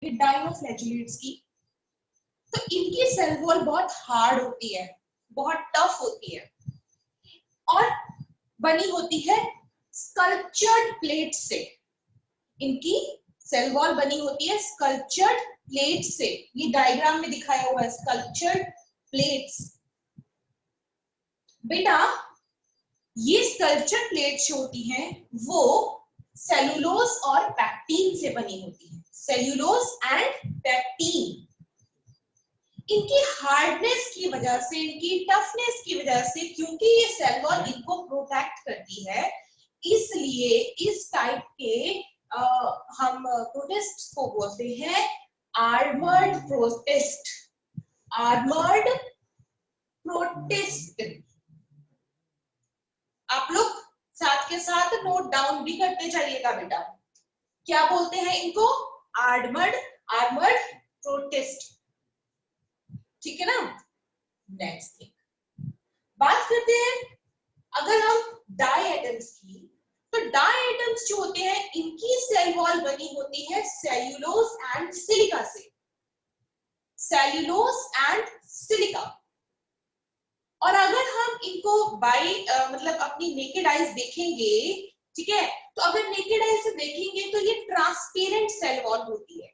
Dinoflagellates की, तो इनकी सेल वॉल बहुत हार्ड होती है, बहुत टफ होती है और बनी होती है स्कल्पचर्ड प्लेट से। इनकी सेल वॉल बनी होती है स्कल्पचर्ड प्लेट से। ये डायग्राम में दिखाया हुआ है स्कल्पचर्ड प्लेट्स। बेटा ये स्कल्पचर्ड प्लेट्स जो होती हैं वो सेलुलोज और पैक्टीन से बनी होती है, सेल्यूलोज एंड पैक्टीन। इनकी हार्डनेस की वजह से, इनकी टफनेस की वजह से, क्योंकि ये सेल वॉल इनको प्रोटेक्ट करती है, इसलिए इस टाइप के हम प्रोटिस्ट को बोलते हैं आर्मर्ड प्रोटिस्ट। Armoured protist. आप लोग साथ के साथ नोट डाउन भी करते जाइएगा बेटा। क्या बोलते हैं इनको? Armoured protist. ठीक है ना। नेक्स्ट थिंग बात करते हैं अगर हम डाई एटम्स की, तो डाई एटम्स जो होते हैं इनकी सेल वॉल बनी होती है सेल्यूलोज एंड सिलिका से, सेल्यूलोज एंड सिलिका। और अगर हम इनको बाई मतलब अपनी नेकेड आईज देखेंगे, ठीक है, तो अगर नेकेड आईज से देखेंगे तो ये ट्रांसपेरेंट सेल वॉल होती है।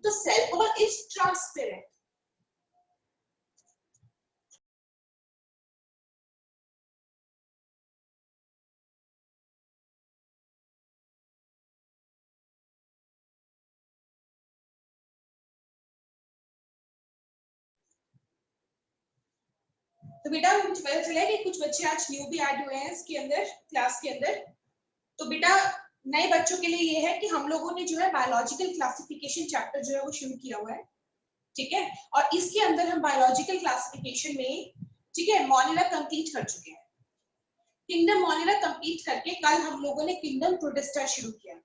तो सेल वॉल इज ट्रांसपेरेंट। तो बेटा मुझे पता चला कि कुछ बच्चे आज न्यू भी ऐड हुए हैं इसके अंदर, क्लास के अंदर। तो बेटा नए बच्चों के लिए ये है कि हम लोगों ने जो है बायोलॉजिकल क्लासिफिकेशन चैप्टर जो है वो शुरू किया हुआ है, ठीक है। और इसके अंदर हम बायोलॉजिकल क्लासिफिकेशन में, ठीक है, मोनिरा कंप्लीट कर चुके हैं। किंगडम मोनिरा कंप्लीट करके कल हम लोगों ने किंगडम प्रोटिस्टा शुरू किया।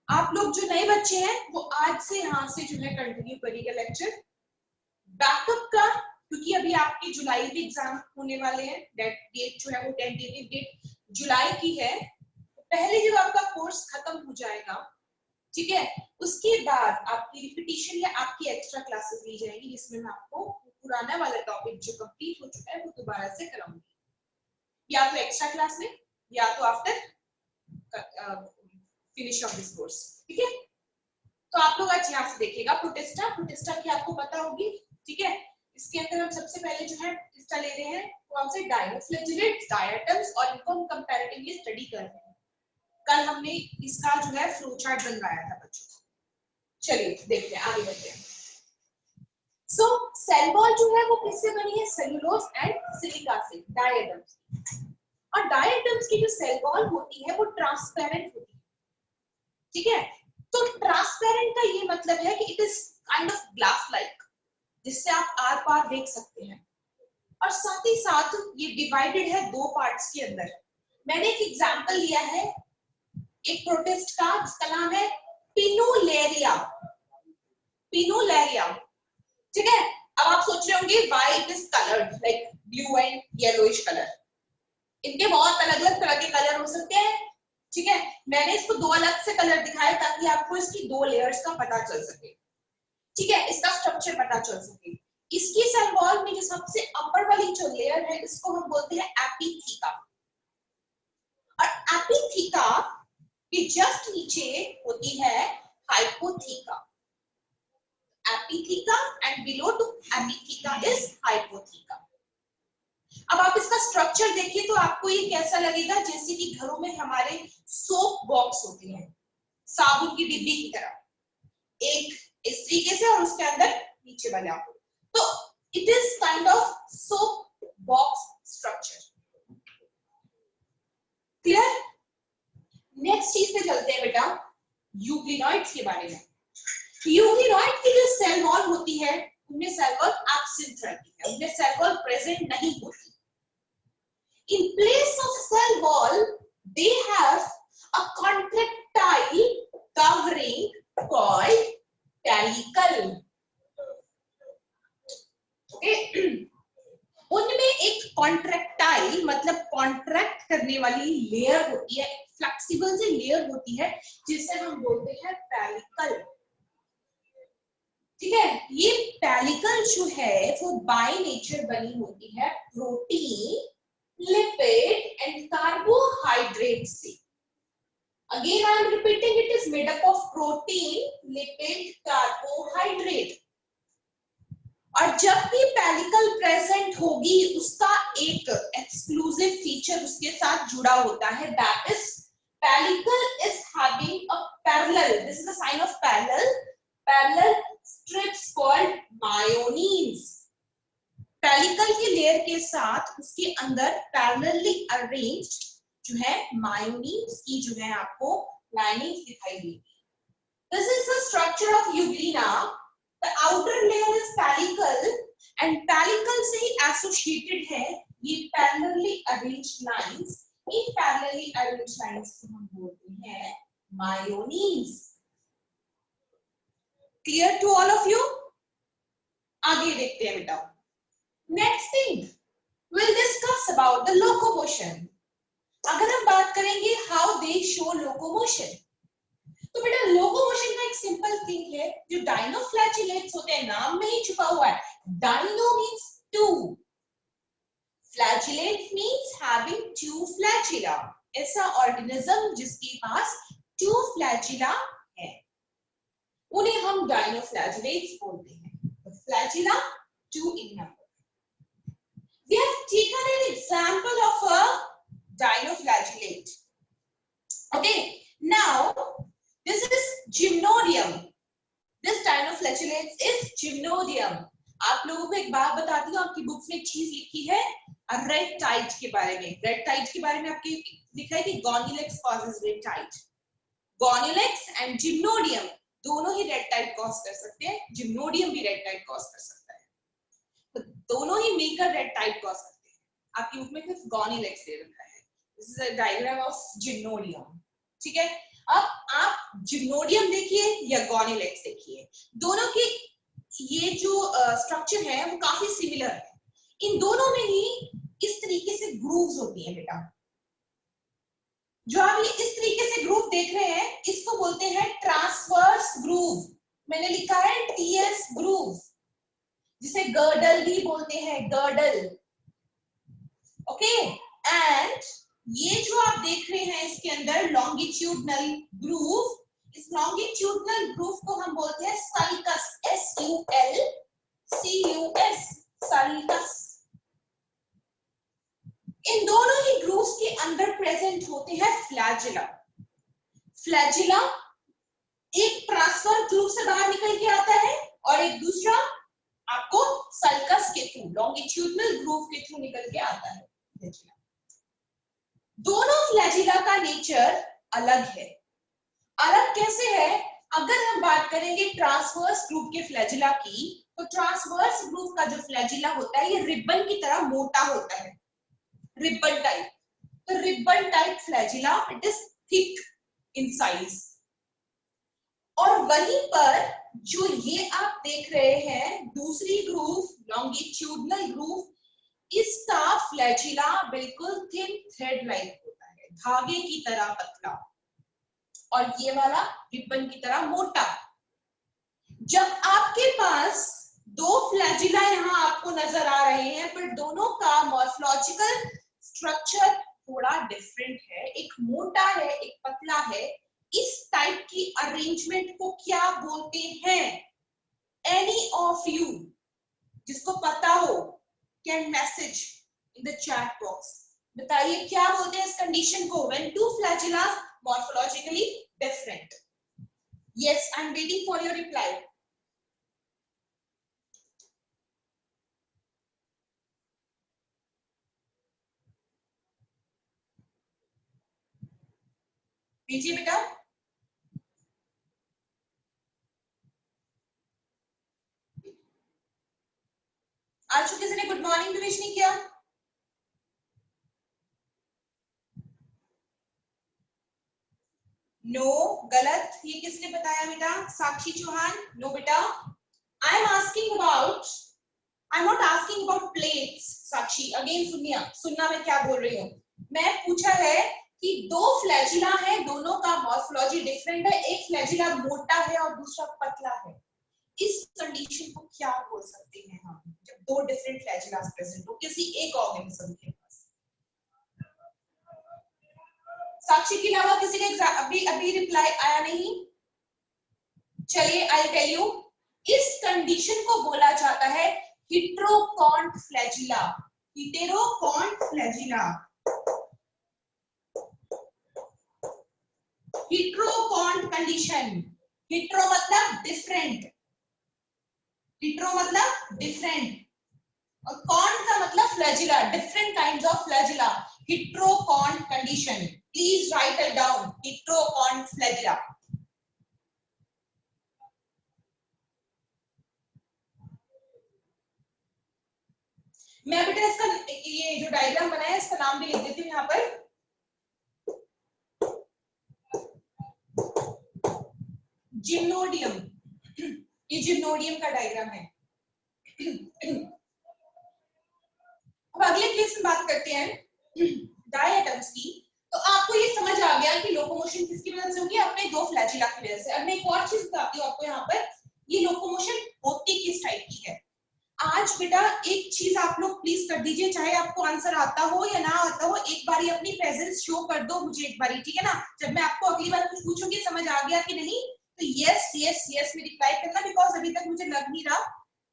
आप लोग जो नए बच्चे हैं वो आज से यहाँ से जो है कंटिन्यू करिएगा लेक्चर। बैकअप का, क्योंकि अभी आपके जुलाई के एग्जाम होने वाले हैं, डेट जो है वो टेंटेटिव डेट जुलाई की है। पहले जब आपका कोर्स खत्म हो जाएगा, ठीक है, उसके बाद आपकी रिपीटिशन या आपकी एक्स्ट्रा क्लासेस ली जाएंगी, जिसमें मैं आपको पुराना वाला टॉपिक जो कंप्लीट हो चुका है वो दोबारा से कराऊंगी, या तो एक्स्ट्रा क्लास में या तो after finish off this course, ठीक है। तो आप लोग आज यहाँ से देखिएगा प्रोटिस्टा। प्रोटिस्टा की आपको पता होगी, ठीक है। इसके अंदर हम सबसे पहले जो है प्रोटिस्टा ले रहे हैं कौन से? डाइनोफ्लैजिलेट्स, डायटम्स, और इनको हम कंपैरेटिवली स्टडी कर रहे हैं। कल हमने इसका जो है फ्लो चार्ट बनवाया था बच्चों को। चलिए देखते हैं, आगे बढ़ते हैं। सो सेल वॉल जो है वो किससे बनी है? सेलुलोज एंड सिलिका से, डायटम्स। और डायटम्स की जो सेल वॉल होती है वो ट्रांसपेरेंट होती है, ठीक है। तो ट्रांसपेरेंट का ये मतलब है कि it is kind of glass like, जिससे आप आर पार देख सकते हैं। और साथ ही साथ ये डिवाइडेड है दो पार्ट्स के अंदर। मैंने एक एग्जांपल लिया है एक प्रोटिस्ट का, जिसका नाम है पिनोलेरिया। पिनोलेरिया, ठीक है। अब आप सोच रहे होंगे why it is coloured like blue and yellowish colour. इनके बहुत अलग अलग तरह के कलर हो सकते हैं, ठीक है। मैंने इसको दो अलग से कलर दिखाए ताकि आपको इसकी दो लेयर्स का पता चल सके, ठीक है, इसका स्ट्रक्चर पता चल सके। इसकी सेल वॉल में जो सबसे अपर वाली जो लेयर है इसको हम बोलते हैं एपिथीका। और एपिथीका के जस्ट नीचे होती है हाइपोथीका। एपिथीका एंड बिलो टू एपिथीका इज हाइपोथीका। अब आप इसका स्ट्रक्चर देखिए तो आपको ये कैसा लगेगा? जैसे कि घरों में हमारे सोप बॉक्स होते हैं, साबुन की डिब्बी की तरह, एक इस तरीके से और उसके अंदर नीचे बना हो। तो it is kind of soap box structure. Clear? Next चीज पे चलते हैं बेटा, यूक्लिनॉइड्स के बारे में। यूक्लिनॉइड की जो सेल वॉल होती है उनमें सेल वॉल एब्सेंट रहती है, उनमें सेल वॉल प्रेजेंट नहीं होती। In place of cell wall, they have a contractile covering called calicle. Okay? उनमें एक कॉन्ट्रैक्टाइल मतलब कॉन्ट्रैक्ट करने वाली लेयर होती है, फ्लेक्सिबल सी लेयर होती है जिसे हम बोलते हैं पेलिकल। ठीक है, ये पेलिकल जो है वो बाय नेचर बनी होती है प्रोटीन, लिपिड एंड कार्बोहाइड्रेट से। Again, I am repeating, it is made up of protein, lipid, carbohydrate. और जब भी पेलिकल प्रेजेंट होगी उसका एक एक्सक्लूसिव फीचर उसके साथ जुड़ा होता है, that is pellicle is having a parallel, this is a sign of parallel strips called myoneins. Pellicle की लेयर के साथ उसके अंदर पैरेलली अरेंज्ड जो है मायोनीन्स की जो है आपको लाइनिंग्स दिखाई देगी। This is the structure of euglena. The outer layer is pellicle and pellicle से ही associated है ये parallelly arranged lines. इन parallelly arranged lines को हम बोलते हैं myoneins. Clear to all of you? आगे देखते हैं बेटा। Next thing, we'll discuss about the locomotion. अगर हम बात करेंगे हाउ दे शो लोकोमोशन, तो बेटा लोकोमोशन का एक सिंपल थिंग है, जो डायनोफ्लैजिलेट्स होते हैं नाम में ही छुपा हुआ है। Dino means two, flagellate means having two flagella, ऐसा ऑर्गेनिज्म जिसके पास टू फ्लैजिला है उन्हें हम डायनोफ्लैजिलेट्स बोलते हैं। Flagella two in number. We have taken an example of a dinoflagellate. Okay, now this is gymnodium. This dinoflagellate is gymnodium. आप लोगों को एक बात बताती हूँ, आपकी बुक्स में एक चीज लिखी है रेड टाइट के बारे में। रेड टाइट के बारे में आपके लिखा है कि गॉन्युलेक्स कॉजेज रेड टाइट। गॉन्युलेक्स एंड जिम्नोडियम दोनों ही रेड टाइट कॉज कर सकते हैं, जिम्नोडियम भी रेड टाइट कॉज कर सकता है, तो दोनों ही मिलकर रेड टाइट कॉज करते हैं। आपकी बुक में सिर्फ गॉन्युलेक्स दे रखा है। This is a diagram of gymnodium. ठीक है, अब आप जिम्नोडियम देखिए या गॉन्युलेक्स देखिए, दोनों की ये जो स्ट्रक्चर है वो काफी सिमिलर है। इन दोनों में ही इस तरीके से ग्रूव्स होती हैं बेटा। जो आप ये इस तरीके से ग्रूव देख रहे हैं इसको बोलते हैं ट्रांसवर्स ग्रूव। मैंने लिखा है टीएस ग्रूव, जिसे गर्डल भी बोलते हैं, गर्डल। ओके, एंड ये जो आप देख रहे हैं इसके अंदर लॉन्गिट्यूडनल ग्रूव, इस लॉन्गिट्यूडनल ग्रूव को हम बोलते हैं सल्कस, SULCUS, सल्कस। इन दोनों ही ग्रूव्स के अंदर प्रेजेंट होते हैं फ्लैजिला। फ्लैजिला एक ट्रांसफर ग्रूव से बाहर निकल के आता है और एक दूसरा आपको सल्कस के थ्रू, लॉन्गिट्यूडनल ग्रूव के थ्रू निकल के आता है फ्लैजिला। दोनों फ्लैजिला का नेचर अलग है। अलग कैसे है? अगर हम बात करेंगे ट्रांसवर्स ग्रुप के फ्लैजिला की, तो ट्रांसवर्स ग्रुप का जो फ्लैजिला होता है ये रिबन की तरह मोटा होता है, रिबन टाइप। तो ribbon type flagella, it is thick in size. और वहीं पर जो ये आप देख रहे हैं दूसरी ग्रुप, लॉन्गिट्यूडनल ग्रुप, इसका फ्लैजिला बिल्कुल थिन थ्रेड लाइक होता है, धागे की तरह पतला, और ये वाला रिबन की तरह मोटा। जब आपके पास दो फ्लैजिला यहाँ आपको नजर आ रहे हैं, पर दोनों का मॉर्फोलॉजिकल स्ट्रक्चर थोड़ा डिफरेंट है, एक मोटा है एक पतला है, इस टाइप की अरेंजमेंट को क्या बोलते हैं? एनी ऑफ यू जिसको पता हो can message in the chat box, बताइए क्या बोलते हैं इस कंडीशन को, when two flagella morphologically different. Yes, I'm waiting for your reply. दीजिए बेटा। आज किसी ने गुड मॉर्निंग भी विश नहीं किया? नो, गलत। ये किसने बताया बेटा? साक्षी चौहान। नो बेटा, I am asking about I am not asking about plates Sakshi, again सुनना मैं क्या बोल रही हूँ। मैं पूछा है कि दो फ्लैजिला है, दोनों का मॉर्फोलॉजी डिफरेंट है, एक फ्लैजिला मोटा है और दूसरा पतला है। इस कंडीशन को क्या बोल सकते हैं हम, जब दो डिफरेंट फ्लैजिलास प्रेजेंट हो किसी एक ऑर्गेनिज्म के पास। साक्षी के अलावा किसी का अभी अभी रिप्लाई आया नहीं? चलिए आई टेल यू, इस कंडीशन को बोला जाता है heterokont flagella. Heterokont flagella, heterokont condition. Hetero मतलब डिफरेंट, हेटेरो मतलब डिफरेंट और कॉन्ट का मतलब flagella, different kinds of flagella. Heterokont condition, please write it down, heterokont flagella. मैं बेटा इसका ये जो डायग्राम बनाया है इसका नाम भी लिख देती हूँ यहाँ पर। जिम्नोडियम, ये जिम्नोडियम का डायग्राम है। अब अगले केस में बात करते हैं डायटम्स की। तो आपको ये समझ आ गया कि लोकोमोशन किसकी वजह से होगी, अपने दो फ्लैजिला की वजह से। अब मैं एक और चीज बताती हूँ आपको यहाँ पर, ये लोकोमोशन होती किस टाइप की है। आज बेटा एक चीज आप लोग प्लीज कर दीजिए, चाहे आपको आंसर आता हो या ना आता हो, एक बारी अपनी प्रेजेंस शो कर दो मुझे एक बारी, ठीक है ना। जब मैं आपको अगली बार कुछ पूछूंगी समझ आ गया कि नहीं, तो यस यस यस में रिप्लाई करना, बिकॉज अभी तक मुझे लग नहीं रहा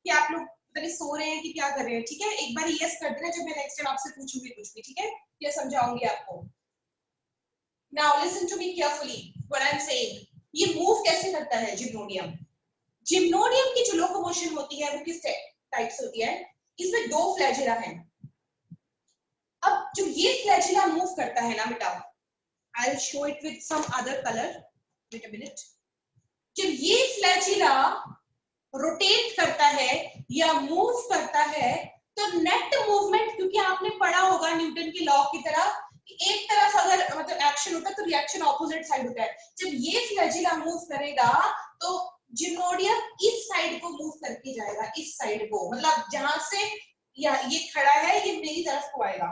कि आप लोग पता सो रहे हैं कि क्या कर रहे हैं, ठीक है। एक बार यस कर देना जब मैं नेक्स्ट टाइम आपसे पूछूंगी कुछ भी, ठीक है, ये समझाऊंगी आपको। Now listen to me carefully what I am saying. ये मूव कैसे करता है जिम्नोडियम। जिम्नोडियम की जो लोकोमोशन होती है वो किस टाइप से होती है, इसमें दो फ्लैजिला हैं। अब जो ये फ्लैजिला मूव करता है ना बेटा, I will show it with some other colour, wait a minute. जब ये फ्लैजिला रोटेट करता है या मूव करता है तो नेट मूवमेंट, क्योंकि आपने पढ़ा होगा न्यूटन के लॉ की तरह, एक तरफ अगर मतलब एक्शन होता है तो रिएक्शन ऑपोजिट साइड होता है। जब ये फ्लैजिला मूव करेगा तो जिम्नोडियम इस साइड को मूव करके जाएगा, इस साइड को, मतलब जहां से ये खड़ा है ये मेरी तरफ को आएगा।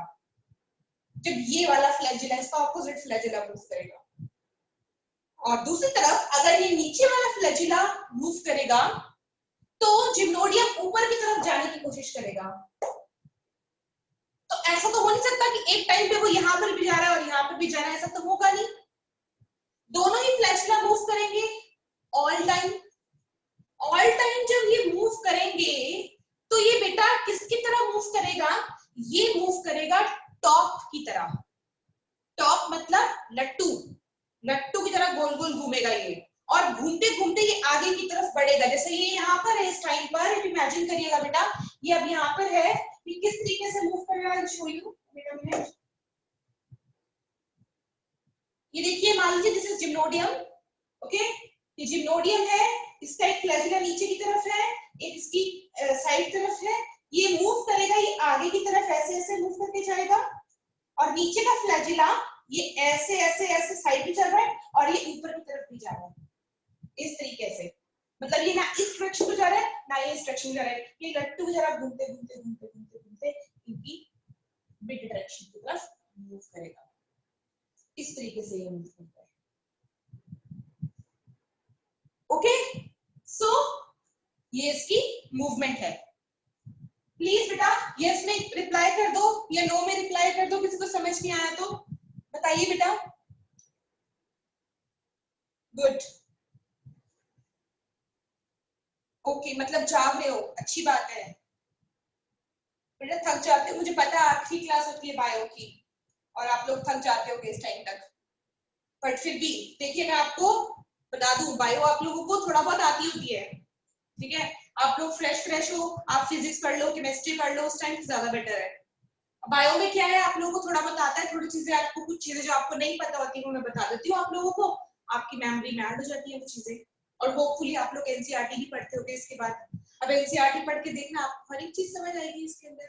जब ये वाला फ्लैजिला इसका ऑपोजिट फ्लैजिला मूव करेगा, और दूसरी तरफ अगर ये नीचे वाला फ्लैजिला मूव करेगा तो जिम्नोडियम ऊपर की तरफ जाने की कोशिश करेगा। तो ऐसा तो हो नहीं सकता कि एक टाइम पे वो यहां पर भी जा रहा है और यहां पर भी जा रहा है, ऐसा तो होगा नहीं। दोनों ही फ्लैजिला मूव करेंगे ऑल टाइम। ऑल टाइम जब ये मूव करेंगे तो ये बेटा किसकी तरह मूव करेगा, ये मूव करेगा टॉप की तरह। टॉप मतलब लट्टू, लट्टू की तरह गोल गोल घूमेगा ये, और घूमते घूमते ये आगे की तरफ बढ़ेगा। जैसे ये यहाँ पर है इस टाइम पर, इमेजिन करिएगा बेटा ये अब यहाँ पर है, ये किस तरीके से मूव कर रहा है, शो यू बेटा। ये देखिए मान लीजिए दिस इज जिम्नोडियम, ओके, ये जिम्नोडियम है, इसका एक फ्लैजिला नीचे की तरफ है, एक इसकी साइड तरफ है। ये मूव करेगा, ये आगे की तरफ ऐसे ऐसे मूव करके जाएगा, और नीचे का फ्लैजिला ये ऐसे ऐसे ऐसे साइड भी चल रहा है और ये ऊपर की तरफ भी जा रहा है, इस तरीके से। मतलब ये ना इस डायरेक्शन में जा रहा है ना ये इस डायरेक्शन में जा रहा है, ये लट्टू की तरह घूमते घूमते घूमते घूमते घूमते इनकी मिड डायरेक्शन की तरफ मूव करेगा। इस तरीके से ये मूव करता है, ओके। सो ये इसकी मूवमेंट है। प्लीज बेटा यस में रिप्लाई कर दो या नो में रिप्लाई कर दो, किसी को समझ नहीं आया तो बताइए बेटा। गुड, ओके, मतलब जाग रहे हो, अच्छी बात है बेटा। थक जाते हो, मुझे पता है आखिरी क्लास होती है बायो की और आप लोग थक जाते हो इस टाइम तक, बट फिर भी देखिए मैं आपको बता दूं, बायो आप लोगों को थोड़ा बहुत आती होती है, ठीक है। आप लोग फ्रेश हो, आप फिजिक्स पढ़ लो, केमिस्ट्री पढ़ लो, उस टाइम ज्यादा बेटर है। बायो में क्या है, आप लोगों को थोड़ा बहुत आता है, थोड़ी चीजें आपको, कुछ चीजें जो आपको नहीं पता होती है मैं बता देती हूँ आप लोगों को, आपकी मेमोरी में ऐड हो जाती है वो चीजें, और होपफुली आप लोग एनसीईआरटी भी पढ़ते होगे इसके बाद। अब एनसीईआरटी पढ़ के देखना आपको हर एक चीज समझ आएगी इसके अंदर,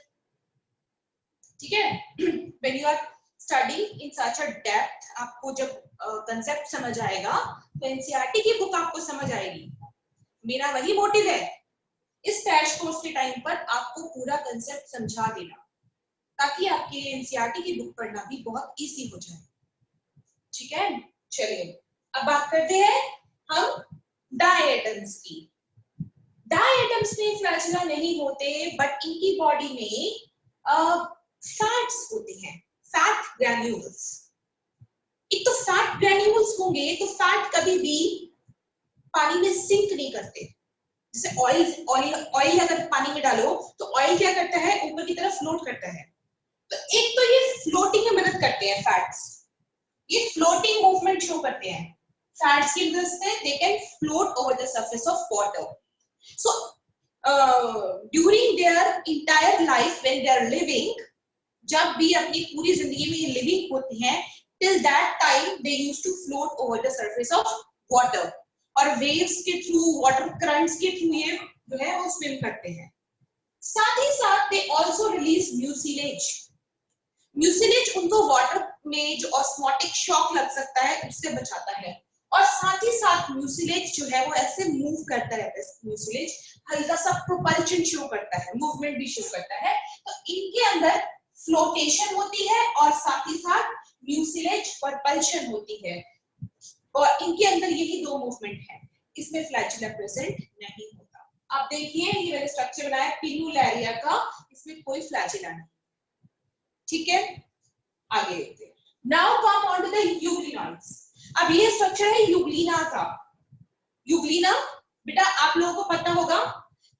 ठीक है। When you are study in such a depth, आपको जब कंसेप्ट समझ आएगा तो एनसीईआरटी की बुक आपको समझ आएगी। मेरा वही मोटिव है, इस क्रैश कोर्स के टाइम पर आपको पूरा कंसेप्ट समझा देना, ताकि आपके लिए एनसीईआरटी की बुक पढ़ना भी बहुत इजी हो जाए। ठीक है, चलिए अब बात करते हैं हम डायटम्स की। डायटम्स में फ्लैजेला नहीं होते, बट इनकी बॉडी में फैट्स होते हैं, फैट ग्रैन्यूल्स। एक तो फैट ग्रैन्यूल्स होंगे तो फैट कभी भी पानी में सिंक नहीं करते। जैसे ऑयल ऑयल ऑयल अगर पानी में डालो तो ऑयल क्या करता है, ऊपर की तरफ फ्लोट करता है। तो एक तो ये फ्लोटिंग में मदद करते हैं फैट्स, ये फ्लोटिंग मूवमेंट शो करते हैं। फैट्स की वजह से they can float over the surface of water. So during their entire life when they are living, जब भी अपनी पूरी जिंदगी में ये लिविंग होती हैं, till that time they used to float over the surface of water, और वेव्स के थ्रू, वाटर करंट्स के थ्रू ये जो है वो स्विम करते हैं। साथ ही साथ they also release mucilage. Mucilage उनको वाटर में जो ऑस्मोटिक शॉक लग सकता है उससे बचाता है, और साथ ही साथ म्यूसिलेज जो है वो ऐसे मूव करता रहता है। म्यूसिलेज हल्का सा प्रोपल्शन शो करता है, मूवमेंट भी शो करता है। तो इनके अंदर फ्लोटेशन होती है और साथ ही साथ म्यूसिलेज प्रोपल्शन होती है, और इनके अंदर यही दो मूवमेंट है। इसमें फ्लैचुला प्रेजेंट नहीं होता। आप देखिए ये मैंने स्ट्रक्चर बनाया पिनुलैरिया का, इसमें कोई फ्लैचुला नहीं। ठीक है, आगे देखते हैं। Now come on to the euglenoids. अब ये स्ट्रक्चर है यूग्लिना का। यूग्लिना बेटा आप लोगों को पता होगा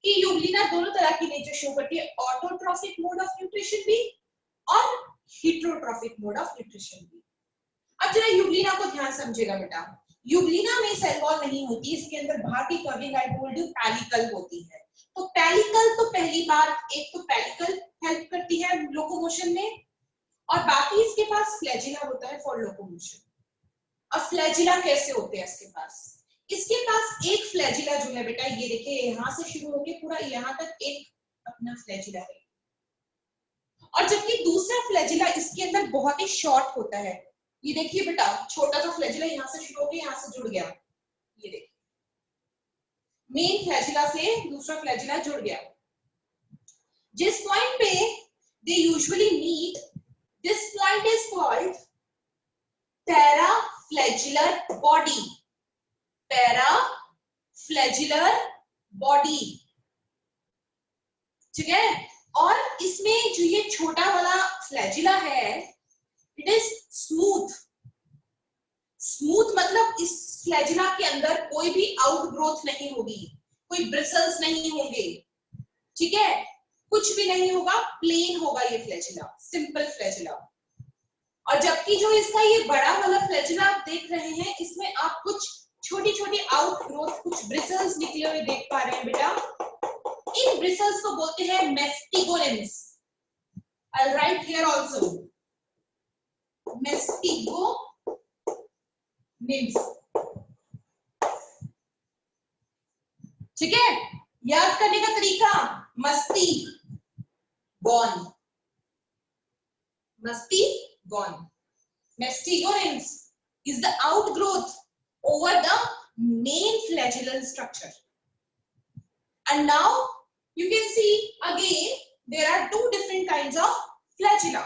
कि यूग्लिना दोनों तरह की नेचर शो करती है, ऑटोट्रॉफिक मोड ऑफ न्यूट्रिशन भी और हेटेरोट्रॉफिक मोड ऑफ न्यूट्रिशन भी। अब जरा यूग्लिना को ध्यान समझिएगा बेटा। यूग्लिना में सेल वॉल नहीं होती, इसके अंदर बाहर की कवरिंग आई टोल्ड यू पैलिकल होती है। तो पैलिकल तो पहली बात, एक तो पैलिकल हेल्प करती है लोकोमोशन में, और बाकी इसके पास फ्लैजिला होता है फॉर लोकोमोशन। अब फ्लैजिला कैसे होते हैं इसके पास? इसके पास एक फ्लैजिला जो है बेटा, ये देखिए यहां से शुरू होके पूरा यहां तक एक अपना फ्लैजिला है, और जबकि दूसरा फ्लैजिला इसके अंदर बहुत ही शॉर्ट होता है। ये देखिए बेटा, छोटा सा फ्लैजिला यहां से शुरू होके यहां से जुड़ गया, ये देखिए मेन फ्लैजिला से दूसरा फ्लैजिला जुड़ गया। जिस पॉइंट पे they usually meet, this point is called paraflagellar body. Paraflagellar body, ठीक है। और इसमें जो ये छोटा वाला फ्लैजिला है, इट इज स्मूथ। स्मूथ मतलब इस फ्लैजिला के अंदर कोई भी आउटग्रोथ नहीं होगी, कोई ब्रिसल्स नहीं होंगे, ठीक है, कुछ भी नहीं होगा, प्लेन होगा ये फ्लैजिला, सिंपल फ्लैजिला। और जबकि जो इसका ये बड़ा वाला फ्लैजिला आप देख रहे हैं, इसमें आप कुछ छोटी छोटी आउटग्रोथ, कुछ ब्रिसल्स निकले हुए देख पा रहे हैं बेटा। इन ब्रिसल्स को बोलते हैं mastigonemes. I will write here also mastigonemes, ठीक है। याद करने का तरीका, मस्ती गॉन, मस्ती gone. Mestigonims is the outgrowth over the main flagellal structure. And now you can see again there are two different kinds of flagella.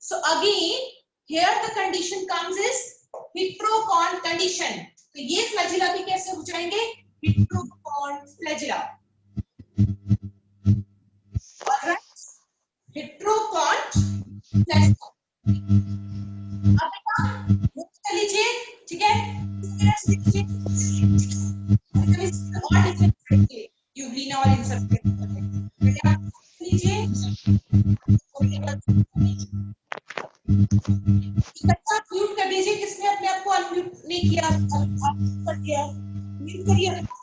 So again here the condition comes is heterocon condition. तो ये flagella भी कैसे हो जाएंगे? Heterocon flagella. Alright, heterocon flagella. अब बेटा कर लीजिए, ठीक है। यूग्लिना और इन सब लीजिए, म्यूट कर दीजिए, किसने अपने आप को अनम्यूट नहीं किया, कर दिया, म्यूट करिए बेटा।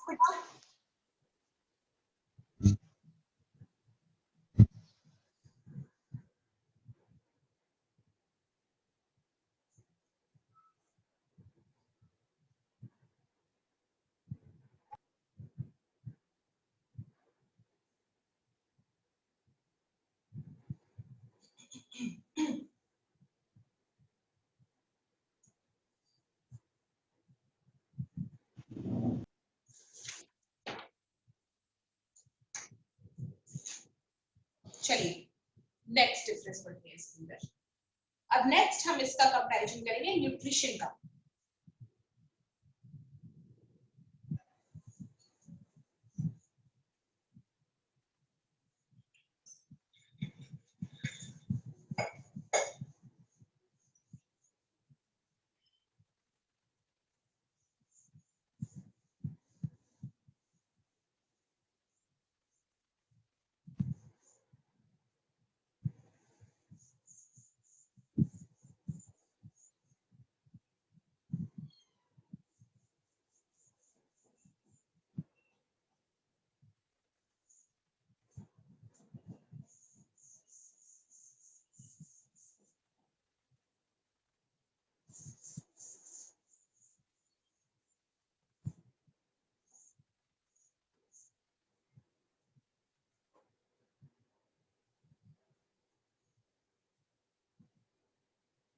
चलिए नेक्स्ट डिफरेंस पढ़ते हैं इसके अंदर। अब नेक्स्ट हम इसका कंपैरिजन करेंगे न्यूट्रिशन का।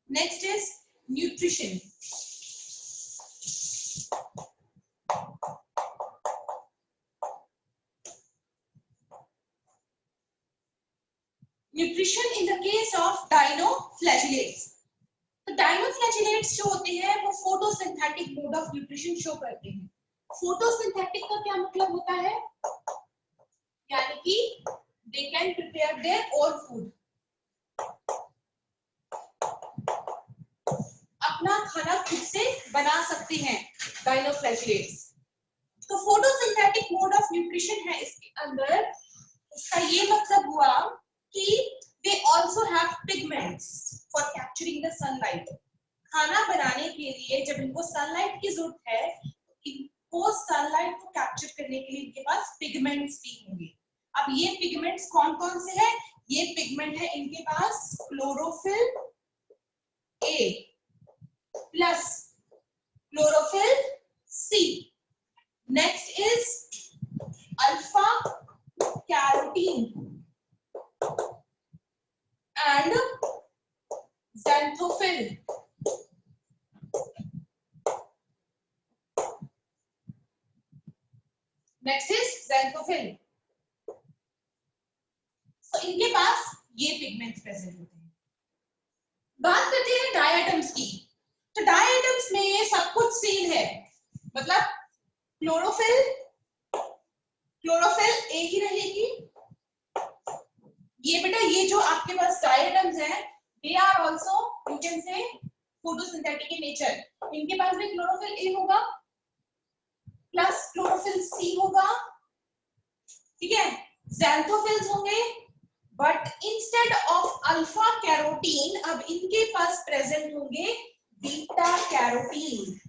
Next is nutrition. Nutrition in the case of dinoflagellates. तो dinoflagellates जो होते हैं वो photosynthetic mode of nutrition show करते हैं। photosynthetic का क्या मतलब होता है? यानी कि they can prepare their own food. अपना खाना खुद से बना सकते हैं dinoflagellates। तो photosynthetic mode of nutrition है इसके अंदर। इसका ये मतलब हुआ कि they also have pigments for capturing the sunlight. खाना बनाने के लिए जब इनको सनलाइट की जरूरत है, इनको सनलाइट को कैप्चर करने के लिए इनके पास पिगमेंट्स भी होंगे। अब ये पिगमेंट्स कौन कौन से हैं? ये पिगमेंट है इनके पास chlorophyll A plus chlorophyll C. Next is alpha carotene and xanthophyll. Next is xanthophyll. So इनके पास ये पिगमेंट्स प्रेजेंट होते हैं। बात करते हैं डायटम्स की। तो डायटम्स में ये सब कुछ सेम है, मतलब क्लोरोफिल एक ही रहेगी। ये बेटा ये जो आपके पास डायटम्स हैं, they are also you can say photosynthetic in nature. इनके पास भी क्लोरोफिल ए होगा प्लस क्लोरोफिल सी होगा, ठीक है। xanthophylls होंगे, but instead of alpha carotene अब इनके पास प्रेजेंट होंगे beta carotene.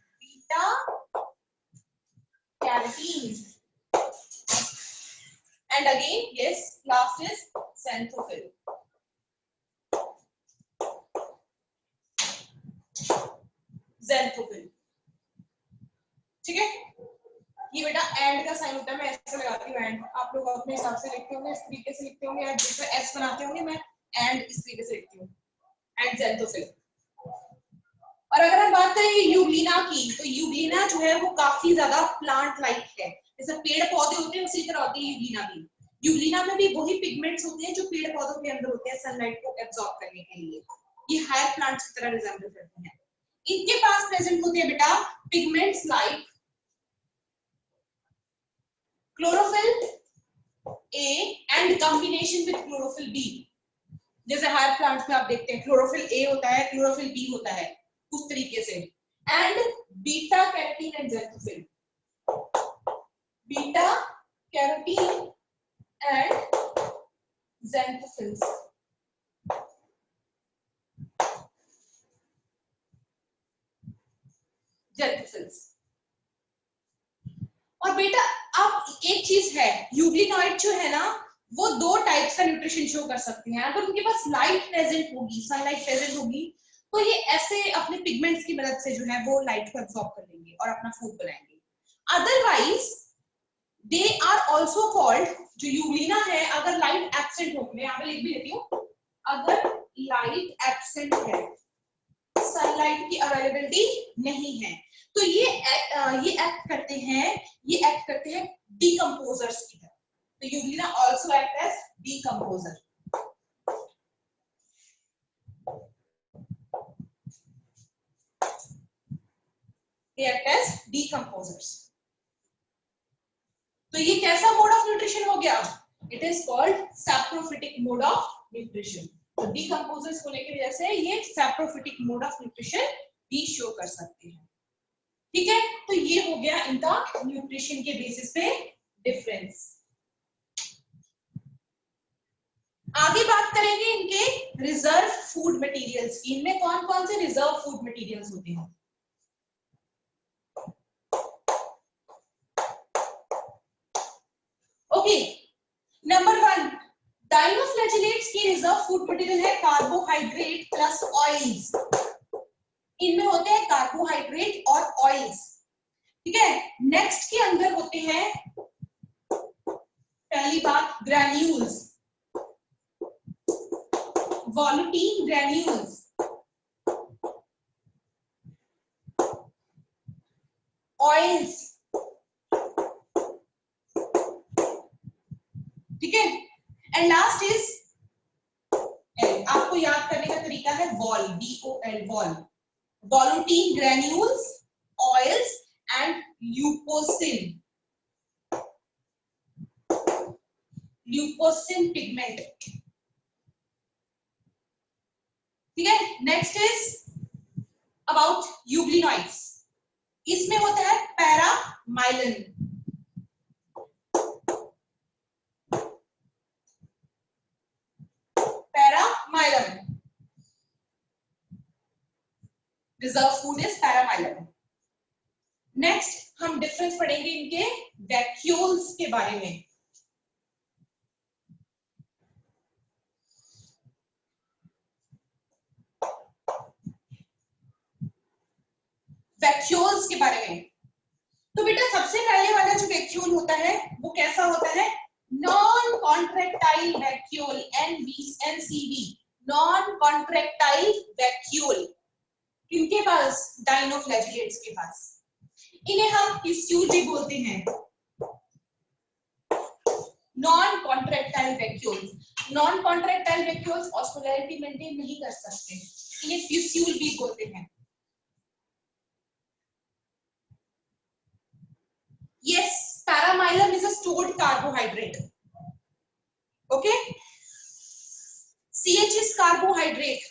And again, yes, last is xanthophyll. ठीक है। ये बेटा एंड का साइन होता है, मैं ऐसे लगाती हूँ एंड। आप लोग अपने हिसाब से लिखते होंगे, इस तरीके से लिखते होंगे, या जिसमें एस बनाते होंगे, मैं एंड इस तरीके से लिखती हूँ, एंड xanthophyll। और अगर हम बात करें यूग्लिना की, तो यूग्लिना जो है वो काफी ज्यादा प्लांट लाइक है, जैसे पेड़ पौधे होते हैं उसी तरह होती है यूग्लिना भी। यूग्लिना में भी वही पिगमेंट्स होते हैं जो पेड़ पौधों के अंदर होते हैं सनलाइट को एब्जॉर्ब करने के लिए। ये हायर प्लांट्स की तरह रिजेंबल करते हैं। इनके पास प्रेजेंट होते हैं बेटा pigments like chlorophyll A and combination with chlorophyll B. जैसे हायर प्लांट्स में आप देखते हैं क्लोरोफिल ए होता है, क्लोरोफिल बी होता है, उस तरीके से। And beta carotene and xanthophyll, beta carotene and xanthophylls। और बेटा अब एक चीज है, यूग्लिनॉइड जो है ना वो दो टाइप्स का न्यूट्रिशन शो कर सकते हैं। अगर उनके पास लाइट प्रेजेंट होगी, सनलाइट प्रेजेंट होगी, तो ये ऐसे अपने पिगमेंट्स की मदद से जो है वो लाइट को एब्जॉर्ब कर लेंगे और अपना फूड बनाएंगे। Otherwise they are also called, जो यूग्लिना है अगर लाइट एब्सेंट हो, मैं यहाँ पे लिख भी लेती हूँ, अगर लाइट एब्सेंट है, सनलाइट की अवेलेबिलिटी नहीं है, तो ये एक्ट करते हैं डीकंपोजर्स की तरह। तो euglena also act as decomposer. they act as decomposers. तो ये कैसा मोड ऑफ न्यूट्रिशन हो गया? It is called saprophytic mode of nutrition. तो डीकंपोजर्स होने की वजह से ये सैप्रोफिटिक मोड ऑफ न्यूट्रिशन भी शो कर सकते हैं. ठीक है, तो ये हो गया इनका न्यूट्रिशन के बेसिस पे डिफरेंस. आगे बात करेंगे इनके रिजर्व फूड मटेरियल्स की. इनमें कौन कौन से रिजर्व फूड मटेरियल्स होते हैं? ओके, नंबर 1, डाइनोफ्लैजेलेट्स की रिजर्व फूड मटेरियल है कार्बोहाइड्रेट प्लस ऑयल्स. इनमें होते हैं कार्बोहाइड्रेट और ऑयल्स. ठीक है, नेक्स्ट के अंदर होते हैं पहली बात ग्रैन्यूल्स, वॉलुटीन ग्रैन्यूल्स, ऑयल्स. ठीक है, एंड लास्ट इज एल. आपको याद करने का तरीका है wall, DOL, wall. Volutin granules, oils and leucosin, leucosin pigment. ठीक है, नेक्स्ट इज अबाउट यूग्लिनॉइड्स. इसमें होता है paramylon, paramylon. Reserve food is paramylon. Next हम डिफरेंस पढ़ेंगे इनके वैक्यूल्स के बारे में. वैक्यूल्स के बारे में. तो बेटा सबसे पहले वाला जो वैक्यूल होता है वो कैसा होता है? Non contractile vacuole, NCV, non contractile vacuole. किनके पास? डाइनोफ्लैजेलेट्स के पास. इन्हें हम टिश्यूज भी बोलते हैं. Non contractile vacuoles. Non contractile vacuoles osmolarity maintain नहीं कर सकते, इन्हें टिश्यूज भी बोलते हैं. Yes, paramylum is a stored carbohydrate. Okay. CH is carbohydrate.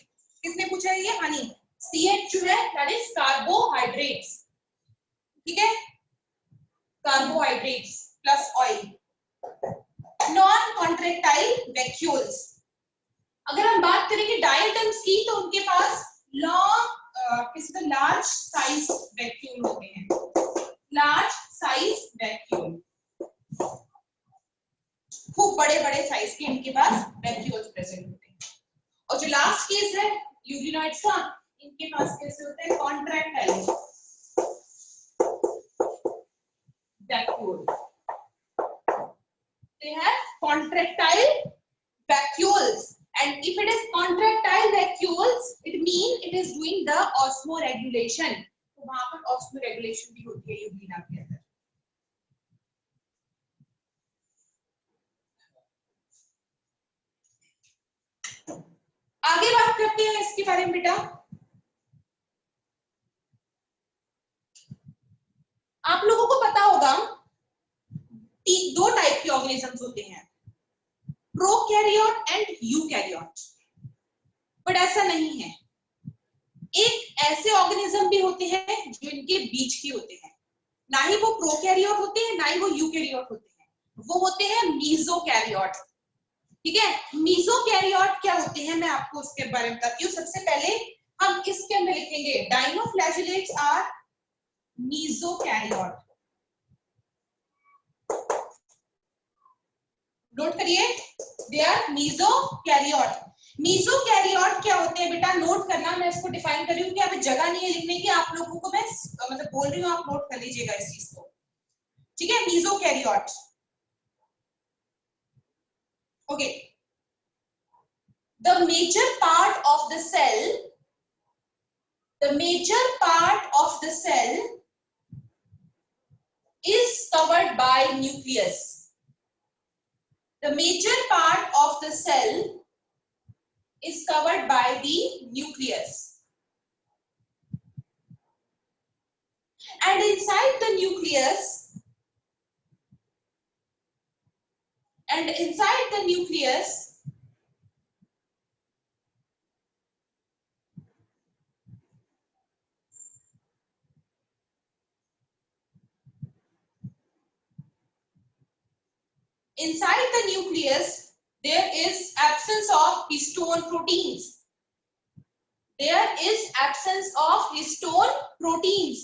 किसने पूछा है ये? हनी. CH जो है that is carbohydrates. ठीक है, carbohydrates plus oil. Non-contractile vacuoles. अगर हम बात करेंगे डायटम्स की तो उनके पास लार्ज साइज वैक्यूल होते हैं. लार्ज साइज वैक्यूल, खूब बड़े बड़े साइज के इनके पास वैक्यूल्स प्रेजेंट होते हैं. और जो लास्ट केस है यूग्लिनॉइड्स का, इनके पास कैसे होते हैं? Contractile vacuole. They have contractile vacuoles, and if it is contractile vacuoles, it means it is doing the osmoregulation. तो वहां पर osmoregulation भी होती है यूग्लिना के अंदर. आगे बात करते हैं इसके बारे में बेटा. आप लोगों को पता होगा दो टाइप के ऑर्गेनिजम्स होते हैं, प्रोकैरियोट एंड यूकैरियोट. बट ऐसा नहीं है. एक ऐसे ऑर्गेनिज्म भी होते हैं जो इनके बीच के होते हैं. ना ही वो प्रोकैरियोट होते हैं, ना ही वो यूकैरियोट होते हैं. वो होते हैं मीजोकैरियोट. ठीक है, मीजोकैरियोट क्या होते हैं मैं आपको उसके बारे में बताती हूँ. सबसे पहले हम इसके अंदर लिखेंगे डाइनोफ्लैजेलेट्स आर मीजोकैरियोट. नोट करिए, दे आर मीजोकैरियोट. मीजोकैरियोट क्या होते हैं बेटा? नोट करना, मैं इसको डिफाइन कर रही हूँ कि अभी जगह नहीं है लिखने की. आप लोगों को मैं मतलब बोल रही हूँ, आप नोट कर लीजिएगा इस चीज को. ठीक है, mesokaryote. Okay, the major part of the cell, the major part of the cell is covered by nucleus. The major part of the cell is covered by the nucleus. and inside the nucleus, and inside the nucleus, inside the nucleus there is absence of histone proteins. There is absence of histone proteins.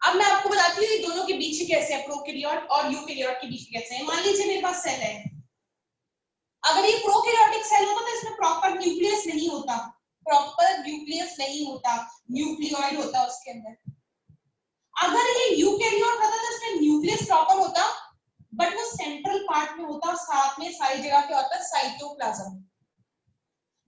अब मैं आपको बताती हूँ ये दोनों के बीच में कैसे है, प्रोकैरियोट और यूकैरियोट के बीच में कैसे है। मान लीजिए मेरे पास सेल है, अगर ये प्रोकैरियोटिक सेल होता तो इसमें प्रॉपर न्यूक्लियस नहीं होता, प्रॉपर न्यूक्लियस नहीं होता, न्यूक्लियोइड होता उसके अंदर। अगर ये यूकैरियोट होता तो इसमें न्यूक्लियस प्रॉपर होता, बट वो सेंट्रल पार्ट में होता, साथ में सारी जगह क्या होता है, साइटोप्लाज्म।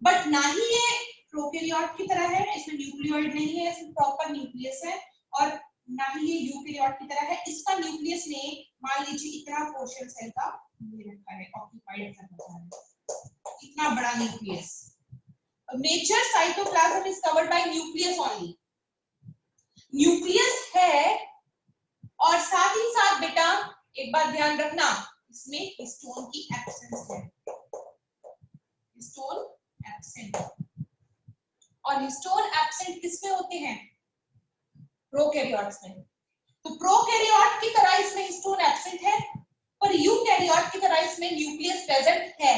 बट ना ही ये प्रोकैरियोट की तरह है, इसमें न्यूक्लियोइड नहीं है, इसमें प्रॉपर न्यूक्लियस है, और ना ही ये यूकैरियोट की तरह है। इसका न्यूक्लियस ने मान लीजिए इतना पोर्शन सेल का ले रखा है, ऑक्यूपाइड कर रखा है, इतना बड़ा nucleus. Nature cytoplasm is covered by nucleus only. Nucleus है और साथ ही साथ बेटा एक बात ध्यान रखना, इसमें हिस्टोन की एब्सेंस है, हिस्टोन एब्सेंट। और हिस्टोन एब्सेंट किसमें होते हैं, प्रोकैरियोट्स में। तो प्रोकैरियोट की तरह इसमें हिस्टोन एब्सेंट है, पर यूकैरियोट की तरह इसमें न्यूक्लियस प्रेजेंट है।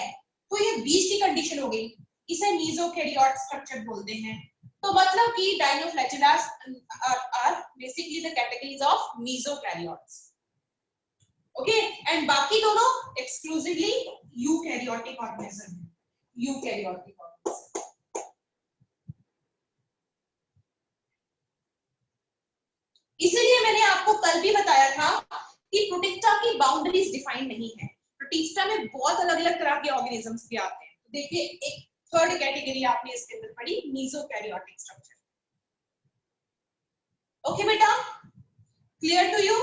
तो ये बीच की कंडीशन हो गई, इसे मेसोकैरियोट स्ट्रक्चर बोलते हैं। तो मतलब कि dinoflagellates are basically the categories of mesokaryotes. Okay, and बाकी दोनों एक्सक्लूसिवली यूकैरियोटिक ऑर्गेनिज्म है, यूकैरियोटिक ऑर्गेनिज्म। इसीलिए मैंने आपको कल भी बताया था कि प्रोटिस्टा की बाउंड्रीज डिफाइन नहीं है। प्रोटिस्टा में बहुत अलग अलग तरह के ऑर्गेनिजम्स भी आते हैं। तो देखिए एक थर्ड कैटेगरी आपने इसके अंदर पढ़ी, मेसोकैरियोटिक स्ट्रक्चर। ओके बेटा, क्लियर टू यू?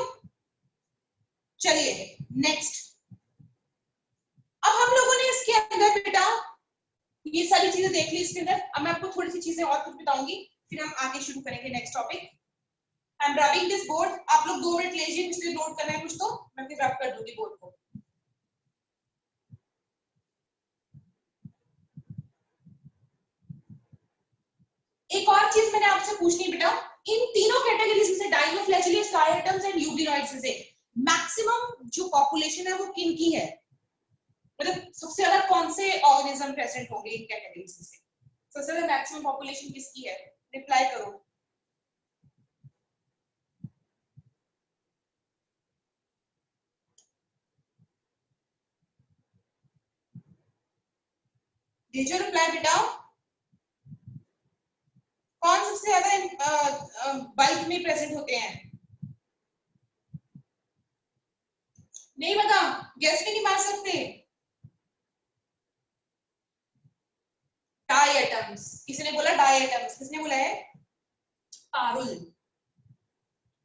चलिए नेक्स्ट। अब हम लोगों ने इसके अंदर बेटा ये सारी चीजें देख ली इसके अंदर। अब मैं आपको थोड़ी सी चीजें और कुछ बताऊंगी, फिर हम आगे शुरू करेंगे next topic. I am rubbing this board, आप लोग 2 मिनट लीजिए, इसलिए नोट करना है कुछ तो मैं फिर रब कर दूंगी बोर्ड को। एक और चीज मैंने आपसे पूछनी बेटा, इन तीनों कैटेगरीज में से डायनोफ्लैचेलियस, डायटम्स एंड यूग्लिनॉइड्स में से मैक्सिमम जो पॉपुलेशन है वो किन की है, मतलब सबसे ज्यादा कौन से ऑर्गेनिज्म प्रेजेंट होंगे इन कैटेगरीज में से, सबसे ज्यादा मैक्सिमम पॉपुलेशन किसकी है? रिप्लाई करो। दीजिए रिप्लाई बेटा, कौन सबसे ज्यादा बल्क में प्रेजेंट होते हैं? नहीं बता, गैस भी नहीं मार सकते। डायटम्स, किसने बोला डायटम्स? किसने बोला है? Parul,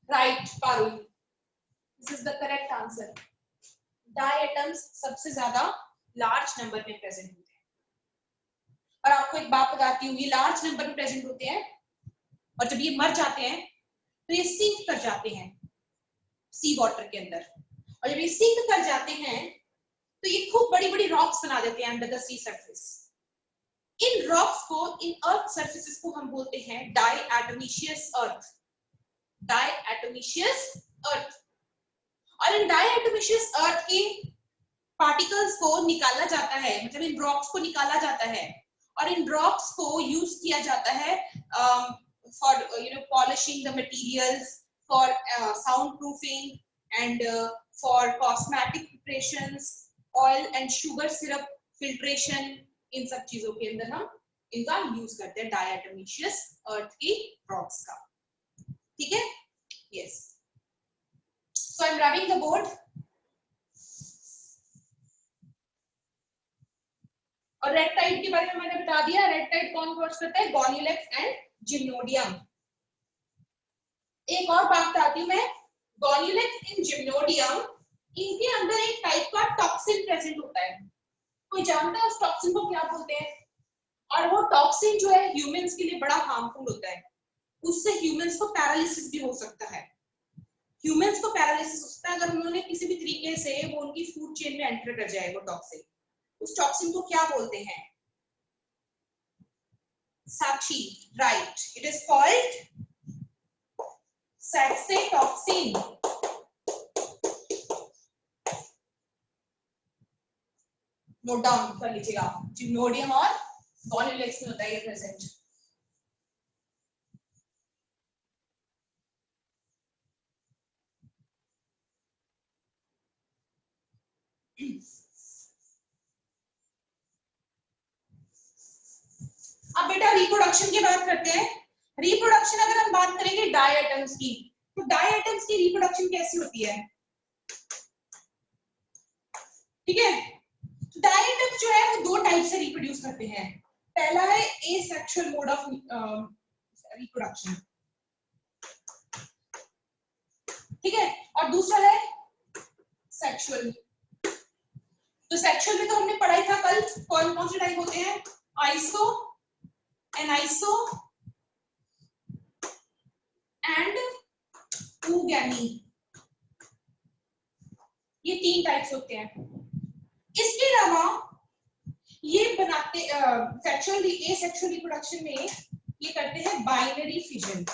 right Parul, this is the correct answer. Diatoms सबसे ज्यादा लार्ज नंबर में प्रेजेंट होते हैं। और आपको एक बात बताती हूँ, ये लार्ज नंबर में प्रेजेंट होते हैं और जब ये मर जाते हैं तो ये सिंक कर जाते हैं सी वाटर के अंदर, और जब ये सिंक कर जाते हैं तो ये खूब बड़ी बड़ी रॉक्स बना देते हैं अंडर द सी सरफेस। इन रॉक्स को, इन अर्थ सरफेसेस को हम बोलते हैं डायटोमिशियस अर्थ, डायटोमिशियस अर्थ। और इन डायटोमिशियस अर्थ के पार्टिकल्स को निकाला जाता है, मतलब इन रॉक्स को निकाला जाता है, और इन रॉक्स को यूज किया जाता है for polishing the materials, for sound proofing and for cosmetic preparations, oil and sugar syrup filtration, इन सब चीजों के अंदर हम इनका यूज करते हैं डायटोमिशियस अर्थ की रॉक्स का। ठीक है, yes. So I am rubbing the board. और रेड टाइड के बारे में मैंने बता दिया, रेड टाइड कौन कॉज करता है? Gonyaulax and जिम्नोडियम। एक और बात बताती हूँ मैं, गोनियोलेक्स एंड जिम्नोडियम, इनके अंदर एक टाइप का टॉक्सिन प्रेजेंट होता है। कोई जानता है उस टॉक्सिन को क्या बोलते हैं? और वो टॉक्सिन जो है ह्यूमंस के लिए बड़ा हार्मफुल होता है। उससे ह्यूमंस को पैरालिसिस भी हो सकता है। ह्यूमंस को पैरालिसिस हो सकता है अगर उन्होंने किसी भी तरीके से वो उनकी फूड चेन में एंटर कर जाए वो टॉक्सिन। उस टॉक्सिन को क्या बोलते हैं? Sakshi, right, it is called saxitoxin. Note down कर लीजिएगा, जिम्नोडियम और गॉनिलेक्स में होता है ये प्रेजेंट। अब बेटा रिप्रोडक्शन की बात करते हैं। रिप्रोडक्शन अगर हम बात करेंगे डाई एटम्स की, तो डाई एटम्स की रिप्रोडक्शन कैसी होती है? ठीक है, डाई एटम्स जो है वो दो टाइप से रिप्रोड्यूस करते हैं। पहला है एसेक्सुअल मोड ऑफ रिप्रोडक्शन, ठीक है, और दूसरा है सेक्सुअल। तो सेक्सुअल में तो हमने पढ़ाई था कल, कौन कौन से टाइप होते हैं? आइसो, एनाइसो एंड oogamete, ये तीन टाइप्स होते हैं। इसके अलावा ये बनाते सेक्सुअल एसेक्सुअल रिप्रोडक्शन में ये करते हैं बाइनरी फिजन।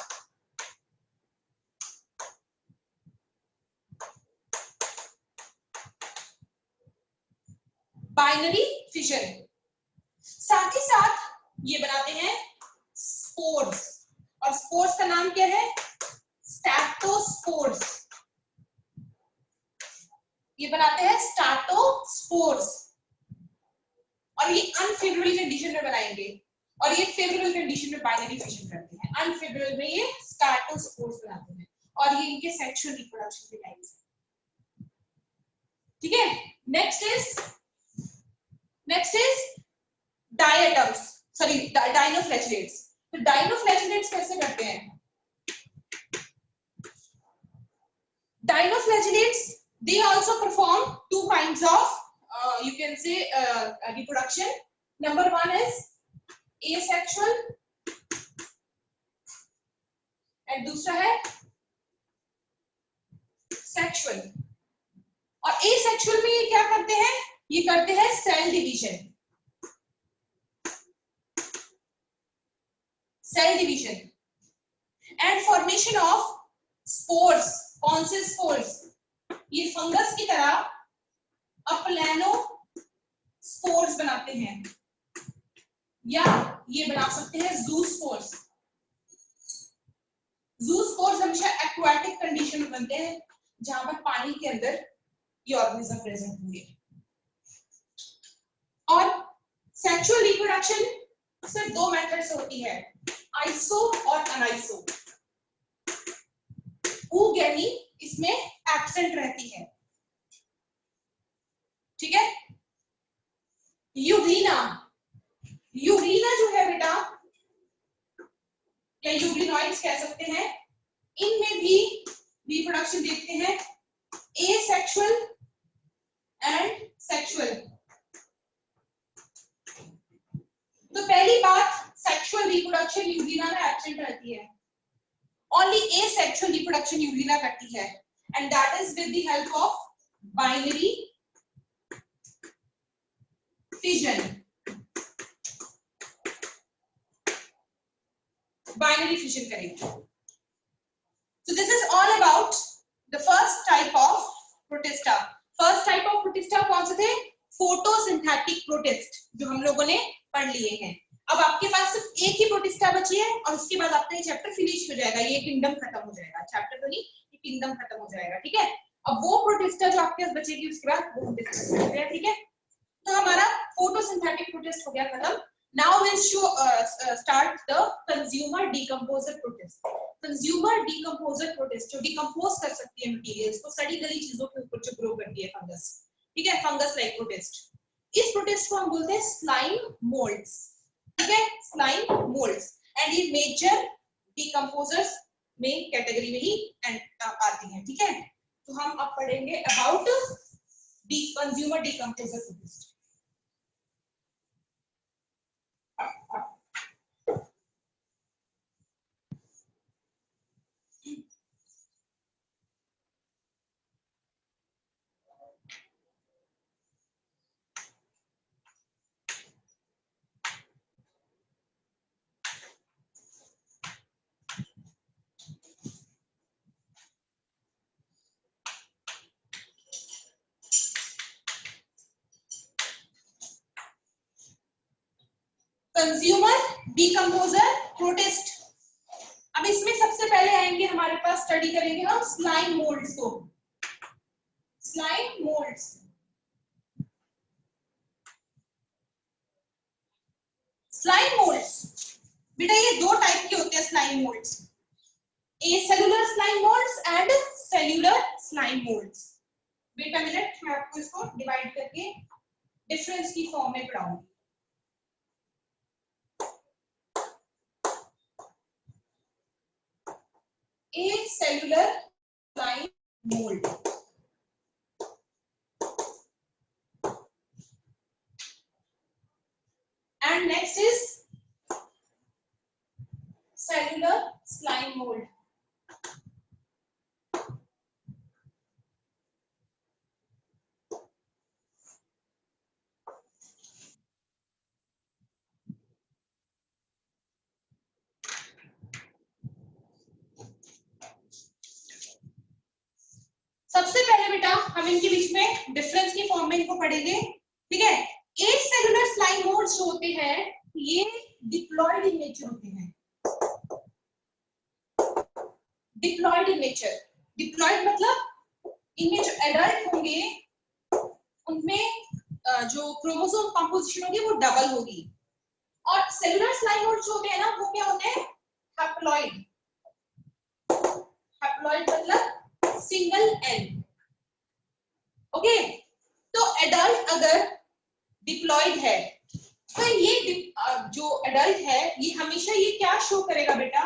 बाइनरी फिजन, साथ ही साथ ये बनाते हैं स्पोर्स, और स्पोर्स का नाम क्या है? स्टैटोस्पोर्स। ये बनाते हैं स्टैटोस्पोर्स, और ये अनफेवरेबल कंडीशन में बनाएंगे, और ये फेवरेबल कंडीशन में बाइनरी फिजन करते हैं। अनफेवरेबल में ये स्टैटोस्पोर्स बनाते हैं, और ये इनके सेक्सुअल रिप्रोडक्शन के टाइप्स हैं। ठीक है, नेक्स्ट इज डायटम्स, सॉरी डाइनोफ्लैचेलेट्स। तो डाइनोफ्लैचेलेट्स कैसे करते हैं? Dinoflagellates, they also perform two kinds of you can say reproduction. Number one is asexual and दूसरा है sexual। और asexual में ये क्या करते हैं? ये करते हैं cell division, and formation of spores. कौन से स्पोर्स? ये फंगस की तरह अप्लैनो स्पोर्स बनाते हैं, या ये बना सकते हैं जू स्पोर्स। जू स्पोर्स हमेशा एक्वाटिक कंडीशन में बनते हैं, जहां पर पानी के अंदर ये ऑर्गेनिज्म प्रेजेंट होंगे। और सेक्सुअल रिप्रोडक्शन सिर्फ दो मेथड से होती है, आइसो और अनाइसो। oogamete इसमें एब्सेंट रहती है, ठीक है। यूग्लिना, यूग्लिना जो है बेटा, या यूग्लिनॉइड्स कह सकते हैं, इनमें भी रिप्रोडक्शन देखते हैं एसेक्सुअल एंड सेक्सुअल। तो पहली बात, सेक्सुअल रिप्रोडक्शन यूग्लिना में एब्सेंट रहती है, ओनली एसेक्सुअल रिप्रोडक्शन यूग्लिना करती है, and that is with the help of binary fission, binary fission करेंगे। So this is all about the first type of protista। first type of protista कौन से थे? photosynthetic protist, जो हम लोगों ने पढ़ लिए हैं। अब आपके पास सिर्फ एक ही प्रोटिस्टा बची है, और उसके बाद आपका ये चैप्टर फिनिश हो जाएगा, ये किंगडम खत्म हो जाएगा। चैप्टर तो नहीं, ये किंगडम खत्म हो जाएगा, ठीक है। अब वो प्रोटिस्टा जो आपके पास बचेगी, उसके बाद वो डिस्कस करते हैं, ठीक है। तो हमारा फोटोसिंथेटिक प्रोटिस्ट हो गया खत्म। Now will start the consumer decomposer protist. Consumer decomposer protist जो डिकंपोज कर सकती है मटेरियल्स को, सड़ी गली चीजों के ऊपर जो ग्रो करती है, फंगस, ठीक है, फंगस लाइक प्रोटिस्ट। इस प्रोटिस्ट को हम बोलते हैं स्लाइम मोल्ड्स, ठीक है, स्लाइम मोल्ड्स। एंड ये मेजर डीकंपोजर्स में कैटेगरी में ही आती हैं, ठीक है। तो हम अब पढ़ेंगे about consumer decomposer protist. Consumer, decomposer, protist. अब इसमें सबसे पहले आएंगे हमारे पास, स्टडी करेंगे हम स्लाइम मोल्ड्स को। स्लाइम मोल्ड्स, स्लाइम मोल्ड्स बेटा ये दो टाइप के होते हैं slime moulds, acellular slime moulds and cellular slime moulds. Wait a minute, मैं आपको इसको डिवाइड करके डिफरेंस की फॉर्म में पढ़ाऊंगी। Acellular slime mold, and next is cellular slime mold. सबसे पहले बेटा हम इनके बीच में डिफरेंस की फॉर्म में इनको पढ़ेंगे, ठीक है। एसेलुलर स्लाइम मोल्ड्स जो होते हैं ये डिप्लॉयड इन नेचर होते हैं। डिप्लॉयड इन नेचर, डिप्लॉयड मतलब इनमें जो एडल्ट होंगे उनमें जो क्रोमोसोम कंपोजिशन होगी वो डबल होगी। और सेलुलर स्लाइम मोल्ड्स जो होते हैं ना वो क्या होते हैं, हैप्लॉइड। हैप्लॉइड मतलब सिंगल एन। ओके, तो एडल्ट अगर डिप्लॉयड है तो ये जो एडल्ट है ये हमेशा ये क्या शो करेगा बेटा,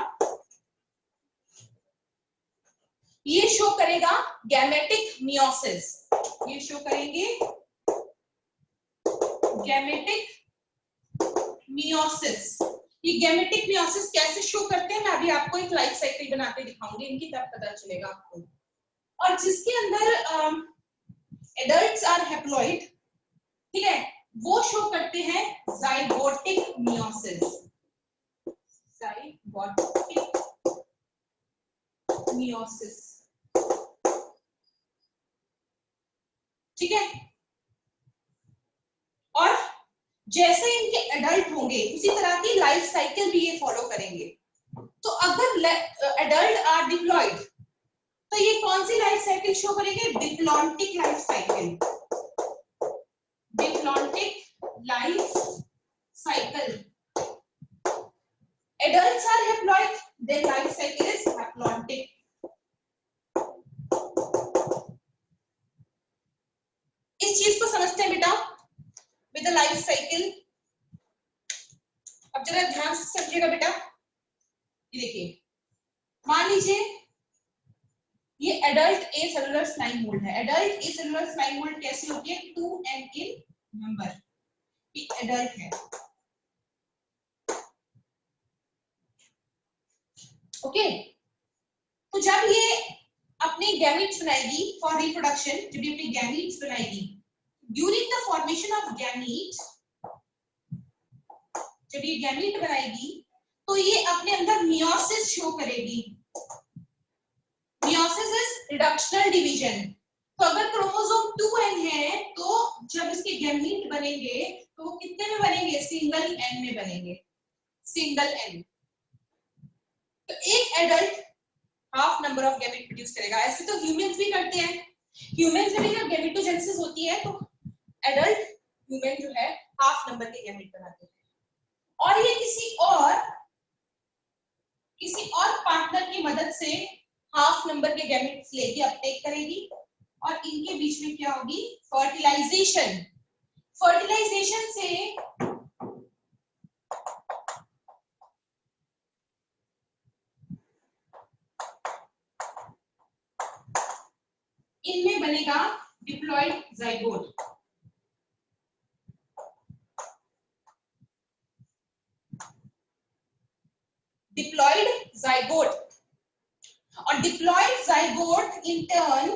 ये शो करेगा गैमेटिक मियोसिस। ये शो करेंगे गैमेटिक मियोसिस। ये गैमेटिक मियोसिस कैसे शो करते हैं मैं अभी आपको एक लाइफ साइकिल बनाते दिखाऊंगी इनकी, तब पता चलेगा आपको। और जिसके अंदर एडल्ट्स आर हैप्लॉइड, ठीक है, वो शो करते हैं जाइगोटिक मियोसिस। जाइगोटिक मियोसिस, ठीक है। और जैसे इनके एडल्ट होंगे उसी तरह की लाइफ साइकिल भी ये फॉलो करेंगे। तो अगर एडल्ट आर डिप्लॉयड तो ये कौन सी लाइफ साइकिल शो करेंगे, diplontic life cycle. Diplontic life cycle. Adults are haploid, their life cycle is haplontic. इस चीज को समझते हैं बेटा विद द लाइफ साइकिल। अब जरा ध्यान से समझिएगा बेटा, ये देखिए, मान लीजिए ये एडल्ट एसेलुलर स्लाइम मोल्ड है। एडल्ट एसेलुलर स्लाइम मोल्ड कैसी होती है, 2n इन नंबर। ये एडल्ट है, ओके। तो जब ये अपने गैमीट्स बनाएगी फॉर रिप्रोडक्शन, जब ये अपने गैमीट्स बनाएगी, during the formation of gamete, जब ये गैमीट बनाएगी तो ये अपने अंदर मियोसिस शो करेगी। Meiosis is reductional division. तो अगर क्रोमोसोम 2n है तो जब इसके गैमीट बनेंगे तो वो कितने में बनेंगे, सिंगल n में बनेंगे, सिंगल n। तो एक adult half number of gamete produce करेगा। ऐसे तो ह्यूमंस भी करते हैं, ह्यूमंस में भी जब गैमेटोजेनेसिस होती है तो एडल्ट ह्यूमन जो है हाफ नंबर के गैमेट बनाते हैं, और ये किसी और पार्टनर की मदद से हाफ नंबर के गैमेट्स लेके अपटेक करेगी और इनके बीच में क्या होगी, फर्टिलाइजेशन। फर्टिलाइजेशन से इनमें बनेगा डिप्लॉयड जाइगोट। डिप्लॉयड जाइगोट, और diploid zygote in turn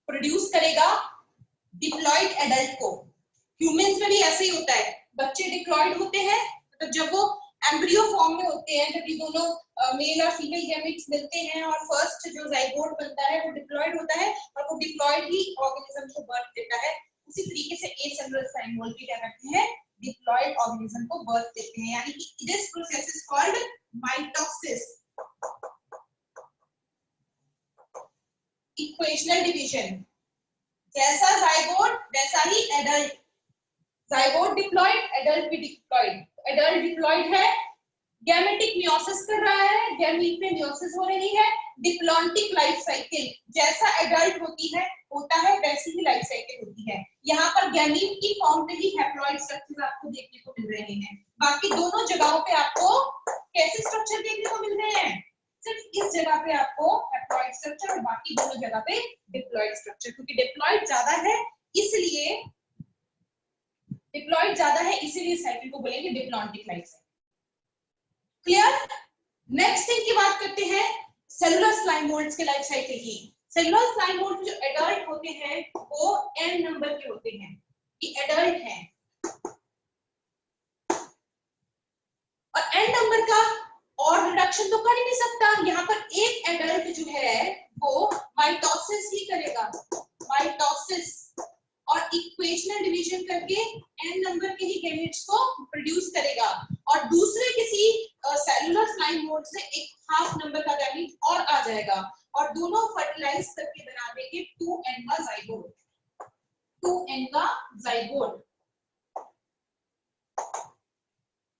produce करेगा डिप्लॉयड एडल्ट को। ह्यूमंस में भी ऐसे ही होता है, बच्चे डिप्लॉयड होते हैं, मतलब जब वो एम्ब्रियो फॉर्म में होते हैं, जब ये दोनों मेल और फीमेल गैमेट्स मिलते हैं और फर्स्ट जो जाइगोट बनता है वो डिप्लॉयड होता है, और वो डिप्लॉयड ही ऑर्गेनिज्म को बर्थ देता है। उसी तरीके से एसेलुलर स्लाइम मोल्ड भी क्या करते हैं, डिप्लॉयड ऑर्गेनिज्म को बर्थ देते हैं, यानी कि this process is called mitosis. Equational division, जैसा जाइगोट वैसा ही एडल्ट, जाइगोट डिप्लॉयड, एडल्ट भी डिप्लॉयड। एडल्ट डिप्लॉयड है, गैमेटिक मियोसिस कर रहा है, गैमीट में मियोसिस हो रही है, डिप्लॉन्टिक लाइफ साइकिल, जैसा एडल्ट होता है वैसी ही लाइफ साइकिल होती है। यहाँ पर गैमीट की फॉर्म पे ही हैप्लॉइड स्ट्रक्चर आपको देखने को मिल रहे हैं, बाकी दोनों जगहों पे आपको कैसे स्ट्रक्चर देखने को मिल रहे हैं, सिर्फ इस जगह पे आपको हैप्लॉइड स्ट्रक्चर और बाकी दोनों जगह पे डिप्लॉयड स्ट्रक्चर, क्योंकि डिप्लॉयड ज्यादा है इसलिए साइकिल को बोलेंगे diplontic life cycle. Clear? Next thing की बात करते हैं सेलुलर स्लाइम मोल्ड्स के लाइफ साइकिल की। सेलुलर स्लाइम मोल्ड जो एडल्ट होते हैं वो n नंबर के होते हैं, ये एडल्ट हैं, और n नंबर का और रिडक्शन तो कर ही नहीं सकता। यहाँ पर एक एडल्ट जो है वो माइटोसिस ही करेगा, माइटोसिस, और इक्वेशनल डिवीजन करके n नंबर के ही गैमेट्स को प्रोड्यूस करेगा, और दूसरे किसी सेलुलर स्लाइम मोल्ड से एक हाफ नंबर का गैमेट और आ जाएगा, और दोनों फर्टिलाइज करके बना देंगे 2n का जाइगोट, 2n का zygote.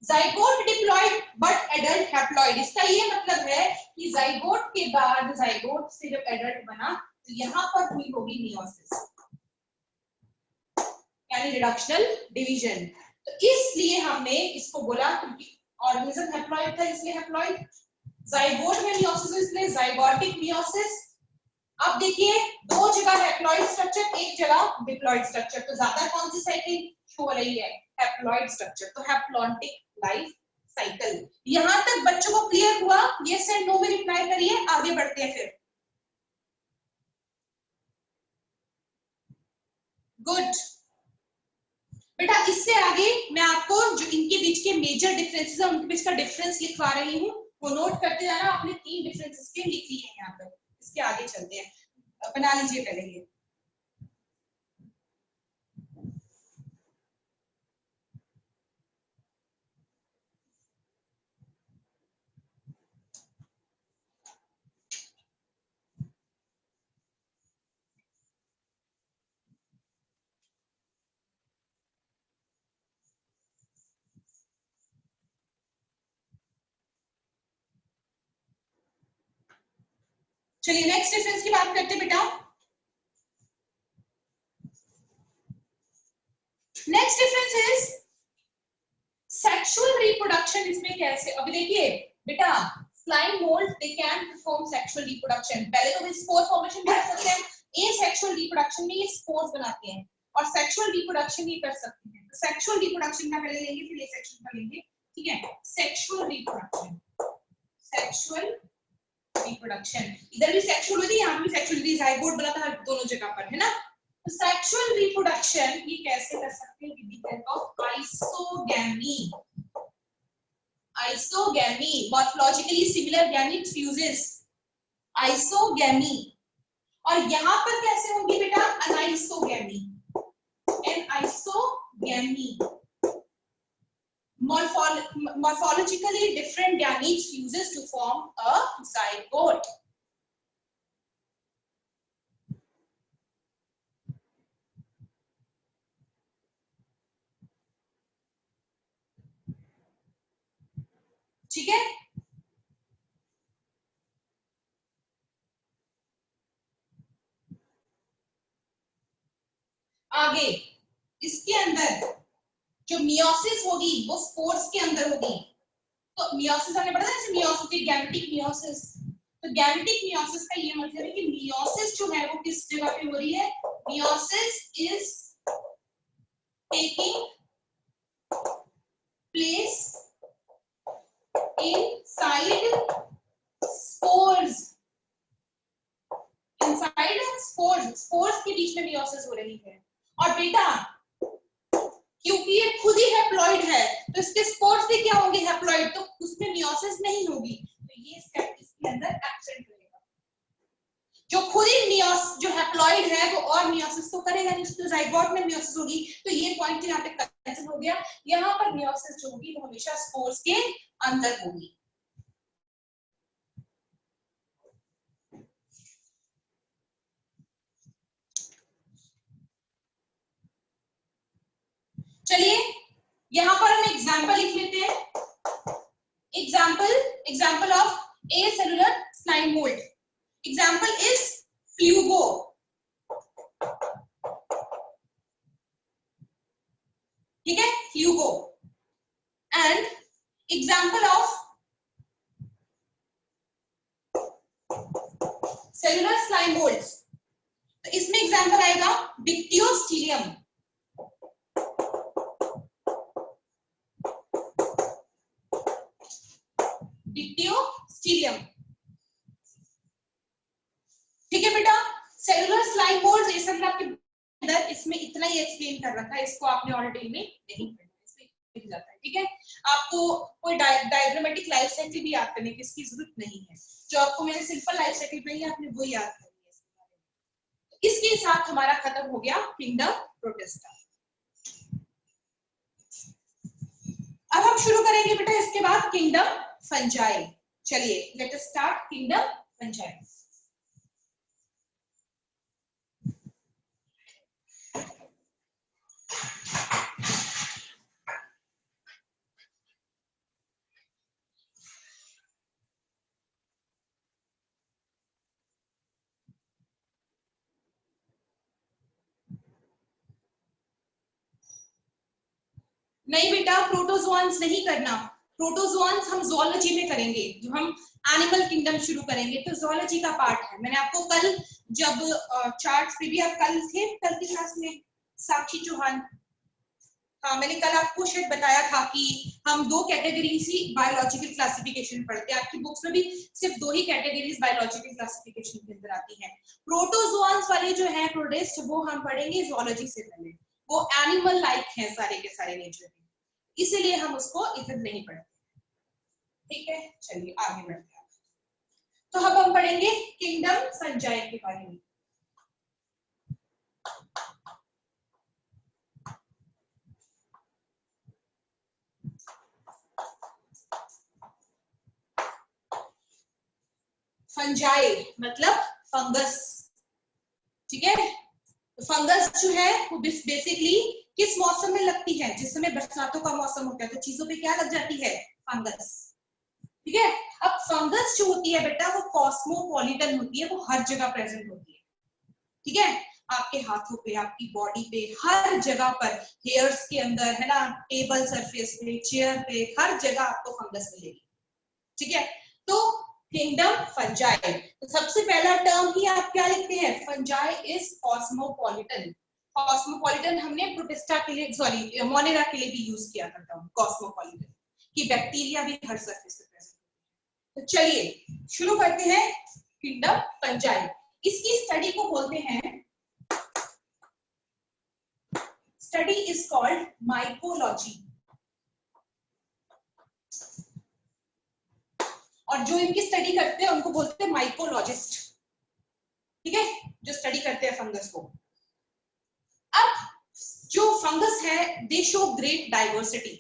Zygote diploid but adult haploid, इसका ये मतलब है कि जाइगोट के बाद, जाइगोट से जब एडल्ट बना तो यहाँ पर हुई होगी मियोसिस, यानी रिडक्शनल डिवीजन। तो इसलिए हमने इसको बोला, क्योंकि ऑर्गेनिज्म हैप्लॉइड था इसलिए हैप्लॉइड, जाइगोट में मियोसिस इसलिए जाइगोटिक मियोसिस। अब देखिए दो जगह हैप्लॉइड स्ट्रक्चर, एक जगह डिप्लॉयड स्ट्रक्चर, तो ज्यादा कौन सी साइकिल शो हो रही है, हैप्लॉइड स्ट्रक्चर, तो हैप्लॉन्टिक लाइफ साइकिल। यहां तक बच्चों को क्लियर हुआ? यस एंड नो में रिप्लाई करिए, आगे बढ़ते हैं फिर। गुड बेटा, इससे आगे मैं आपको जो इनके बीच के मेजर डिफरेंसेस है उनके बीच का डिफरेंस लिखवा रही हूँ, वो नोट करते जाना। आपने 3 डिफरेंसेस के लिख लिए हैं यहाँ पर, इसके आगे चलते हैं, बना लीजिए पहले ये। चलिए नेक्स्ट डिफरेंस की बात करते हैं बेटा। Next difference is sexual reproduction. इसमें कैसे, अभी देखिए बेटा, slime mould they can perform sexual reproduction. पहले तो वे स्पोर फॉर्मेशन भी कर सकते हैं, ए सेक्सुअल रिप्रोडक्शन में ये स्पोर्स बनाते हैं, और सेक्सुअल रिप्रोडक्शन ही कर सकते हैं। तो सेक्सुअल रिप्रोडक्शन का पहले लेंगे, फिर ए सेक्सुअल का लेंगे, ठीक है। सेक्सुअल रिप्रोडक्शन, सेक्सुअल रिप्रोडक्शन, इधर भी सेक्सुअल होती है, यहाँ भी सेक्सुअल होती है, जाइगोट बना था दोनों जगह पर, है ना। तो सेक्सुअल रिप्रोडक्शन ये कैसे कर सकते हैं, with the help of isogamy. Isogamy, morphologically similar gamete fuses, isogamy. और यहाँ पर कैसे होंगी बेटा, अनाइसोगैमी, anisogamy. Morphologically different gametes fuses to form a zygote. ठीक है, आगे इसके अंदर जो मियोसिस होगी वो स्पोर्स के अंदर होगी। तो मियोसिस हमने पढ़ा था, जैसे मियोसिस, गैमेटिक मियोसिस। तो गैमेटिक मियोसिस का ये मतलब है कि मियोसिस जो है वो किस जगह पे हो रही है, meiosis is taking place inside spores, inside spores के बीच में मियोसिस हो रही है। और बेटा क्योंकि ये खुद ही हैप्लॉइड है तो इसके स्पोर्स भी क्या होंगे, हैप्लॉइड, तो उसमें मियोसिस नहीं होगी, तो ये स्टेप इसके अंदर एब्सेंट रहेगा। जो खुद ही जो हैप्लॉइड है वो और मियोसिस तो करेगा नहीं, तो जाइगोट में मियोसिस होगी। तो ये पॉइंट यहाँ पे कैंसिल हो गया। यहाँ पर मियोसिस जो होगी वो हमेशा स्पोर्स के अंदर होगी। चलिए यहाँ पर हम एग्जाम्पल लिख लेते हैं। Example of acellular slime mould. Example is fuligo. ठीक है, fuligo. And example of cellular slime moulds, तो इसमें एग्जाम्पल आएगा डिक्टियोस्टीलियम। डिक्टियोस्टीलियम। ठीक है बेटा, सेलुलर स्लाइम मोल्ड्स ये सब आपके अंदर, इसमें इतना ही एक्सप्लेन कर रखा है, इसको आपने और डिटेल में नहीं पढ़ना जाता है। ठीक है, आपको कोई डायग्रामेटिक लाइफ साइकिल भी याद करने की इसकी जरूरत नहीं है। जो आपको मैंने सिंपल लाइफ साइकिल पढ़ी आपने वो याद करनी है। इसके साथ हमारा खत्म हो गया किंगडम प्रोटिस्टा। अब हम शुरू करेंगे बेटा इसके बाद किंगडम फंजाई। चलिए let us start kingdom fungi. नहीं बेटा, प्रोटोजोन्स नहीं करना। प्रोटोजोन्स हम ज़ूलॉजी में करेंगे। जो हम एनिमल किंगडम शुरू करेंगे तो ज़ूलॉजी का पार्ट है। मैंने आपको कल जब चार्ट्स पे भी आप कल थे, कल की क्लास में साक्षी चौहान, हाँ मैंने कल आपको शायद बताया था कि हम दो कैटेगरीज ही बायोलॉजिकल क्लासिफिकेशन पढ़ते हैं। आपकी बुक्स में भी सिर्फ दो ही कैटेगरीज बायोलॉजिकल क्लासिफिकेशन के अंदर आती हैं। प्रोटोजोन्स वाले जो है प्रोटिस्ट, वो हम पढ़ेंगे ज़ूलॉजी से पहले। वो एनिमल लाइक हैं सारे के सारे नेचर में, इसीलिए हम उसको इधर नहीं पढ़ते। ठीक है, चलिए आगे बढ़ते हैं। तो अब हम पढ़ेंगे किंगडम फंजाई के बारे में। फंजाई मतलब फंगस। ठीक है, तो फंगस जो है वो बेसिकली किस मौसम में लगती है? जिस समय बरसातों का मौसम होता है तो चीजों पे क्या लग जाती है? फंगस। ठीक है, अब फंगस जो होती है बेटा वो कॉस्मोपॉलिटन होती है, वो हर जगह प्रेजेंट होती है। ठीक है, आपके हाथों पे, आपकी बॉडी पे, हर जगह पर, हेयर्स के अंदर है ना, टेबल सरफेस पे, चेयर पे, हर जगह आपको फंगस मिलेगी। ठीक है, तो किंगडम फंजाई, तो सबसे पहला टर्म ही आप क्या लिखते हैं? Fungi is cosmopolitan. कॉस्मोपॉलिटन हमने प्रोटिस्टा के लिए, सॉरी मोनेरा के लिए भी यूज किया था टर्म कॉस्मोपॉलिटन, कि बैक्टीरिया भी हर सरफेस पे प्रेजेंट। तो चलिए शुरू करते हैं किंगडम फंजाई। इसकी स्टडी को बोलते हैं, स्टडी इज कॉल्ड माइकोलॉजी। और जो इनकी स्टडी करते हैं उनको बोलते हैं माइकोलॉजिस्ट। ठीक है, जो स्टडी करते हैं फंगस को। अब जो फंगस है दे शो ग्रेट डाइवर्सिटी,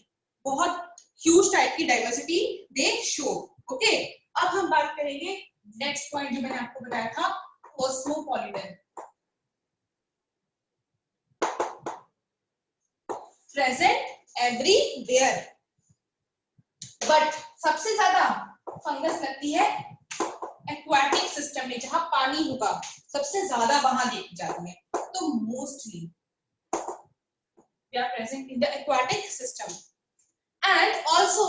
बहुत ह्यूज टाइप की डाइवर्सिटी दे शो। ओके, अब हम बात करेंगे नेक्स्ट पॉइंट जो मैंने आपको बताया था, कॉस्मोपॉलिटन। प्रेजेंट एवरीवेयर, बट सबसे ज्यादा फंगस लगती है एक्वाटिक सिस्टम में, जहां पानी होगा सबसे ज्यादा वहां देखी जाती है। तो mostly they are present in the aquatic system and also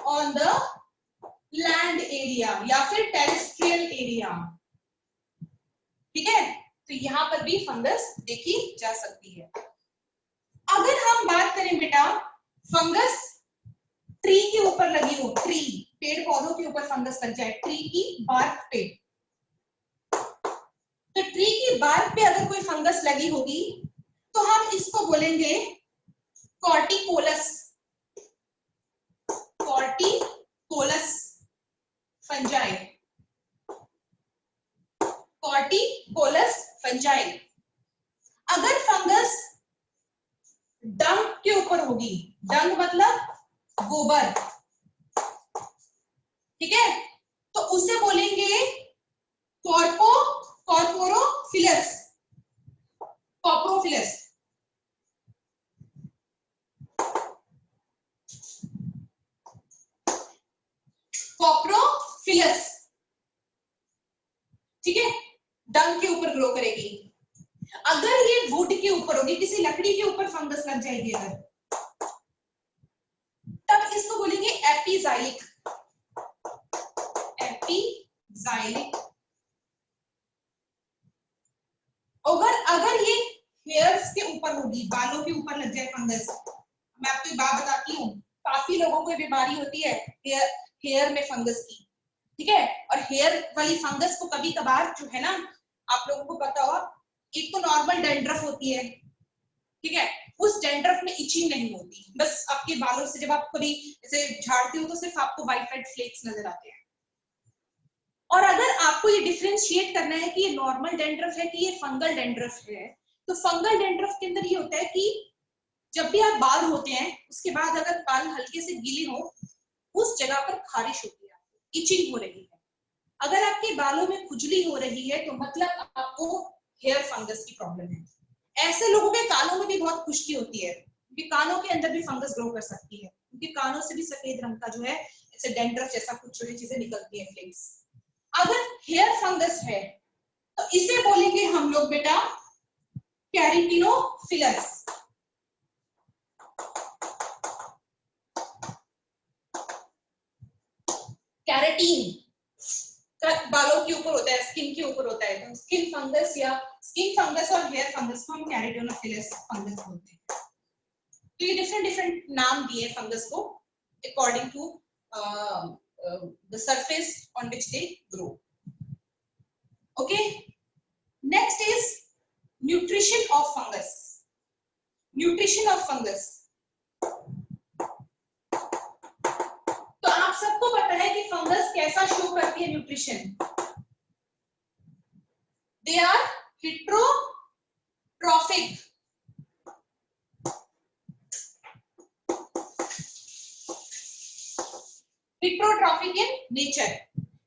on the land area या फिर terrestrial area। ठीक है, तो यहाँ पर भी फंगस देखी जा सकती है। अगर हम बात करें बेटा फंगस ट्री के ऊपर लगी हो, ट्री पेड़ पौधों के ऊपर फंगस लग जाए, ट्री की बार्क पे, तो ट्री की बार्क पे अगर कोई फंगस लगी होगी तो हम इसको बोलेंगे कॉर्टिकोलस, कॉर्टिकोलस फंजाई। वर्टिकोलस फंजाई। अगर फंगस डंग के ऊपर होगी, डंग मतलब गोबर, ठीक है, तो उसे बोलेंगे कॉर्पोरोफिलस, कॉप्रोफिलस। कॉप्रोफिलस, ठीक है, डंग के ऊपर ग्रो करेगी। अगर ये वुड के ऊपर होगी, किसी लकड़ी के ऊपर फंगस लग जाएगी अगर, तब इसको बोलेंगे एपिजाइलिक, एपिजाइलिक। अगर ये हेयर्स के ऊपर होगी, बालों के ऊपर लग जाए फंगस, मैं आपको एक बात बताती हूँ, काफी लोगों को बीमारी होती है हेयर में फंगस की, ठीक है, और हेयर वाली फंगस को कभी कभार जो है ना, आप लोगों को पता होगा, एक तो नॉर्मल डेंड्रफ होती है, ठीक है, उस डेंड्रफ में इचिंग नहीं होती, बस आपके बालों से जब आप कभी ऐसे झाड़ते हो तो सिर्फ आपको व्हाइट व्हाइट फ्लेक्स नजर आते हैं। और अगर आपको ये डिफरेंशिएट करना है कि ये नॉर्मल डेंड्रफ है कि ये फंगल डेंड्रफ है, तो फंगल डेंड्रफ के अंदर ये होता है कि जब भी आप बाल धोते हैं उसके बाद अगर बाल हल्के से गीले हो, उस जगह पर खारिश होती है, इचिंग हो रही है। अगर आपके बालों में खुजली हो रही है तो मतलब आपको हेयर फंगस की प्रॉब्लम है। ऐसे लोगों के कानों में भी बहुत खुश्की होती है, क्योंकि कानों के अंदर भी फंगस ग्रो कर सकती है, क्योंकि कानों से भी सफेद रंग का जो है ऐसे डेंड्रफ जैसा कुछ छोटी चीजें निकलती है, फ्लेक्स। अगर हेयर फंगस है तो इसे बोलेंगे हम लोग बेटा कैरेटिनोफिलस। कैरेटीन बालों के ऊपर होता है, स्किन के ऊपर होता है, तो स्किन फंगस या स्किन फंगस और हेयर फंगस को हम कैरेटिनोफिलस फंगस बोलते हैं। तो ये डिफरेंट डिफरेंट नाम दिए फंगस को according to the surface on which they grow. Okay, next is nutrition of fungus. Nutrition of fungus, तो आप सबको पता है कि फंगस कैसा शो करती है nutrition. They are heterotrophic, heterotrophic in nature.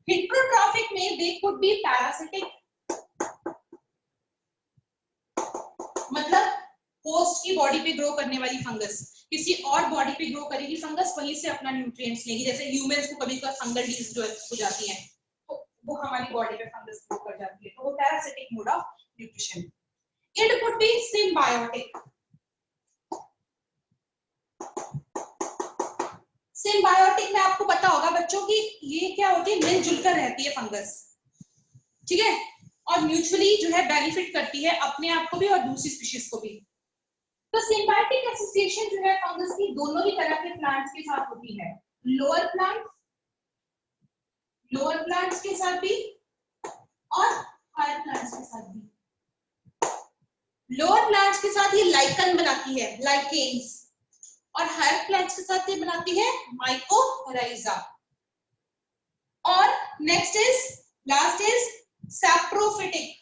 Heterotrophic में दे कुड बी पैरासिटिक, मतलब होस्ट की बॉडी पे ग्रो करने वाली फंगस किसी और बॉडी पे ग्रो करेगी फंगस, वहीं से अपना न्यूट्रिएंट्स लेगी। जैसे ह्यूमंस को कभी कभी फंगल डिजीज जो हो जाती है तो वो हमारी बॉडी पे फंगस ग्रो कर जाती है, तो वो parasitic mode of nutrition. It could be symbiotic. Symbiotic में आपको पता होगा बच्चों की ये क्या होती है, मिलजुल कर रहती है फंगस, ठीक है, और म्यूचुअली जो है बेनिफिट करती है अपने आप को भी और दूसरी स्पीशीज को भी। तो सिम्बायोटिक एसोसिएशन जो है फंगस की दोनों ही तरह के प्लांट्स के साथ होती है, लोअर प्लांट्स के साथ भी और हायर प्लांट्स के साथ भी। लोअर प्लांट्स के साथ ये लाइकन बनाती है, लाइकेन्स, और हायर प्लांट्स के साथ ये बनाती है माइकोराइजा। और next is last is saprophytic.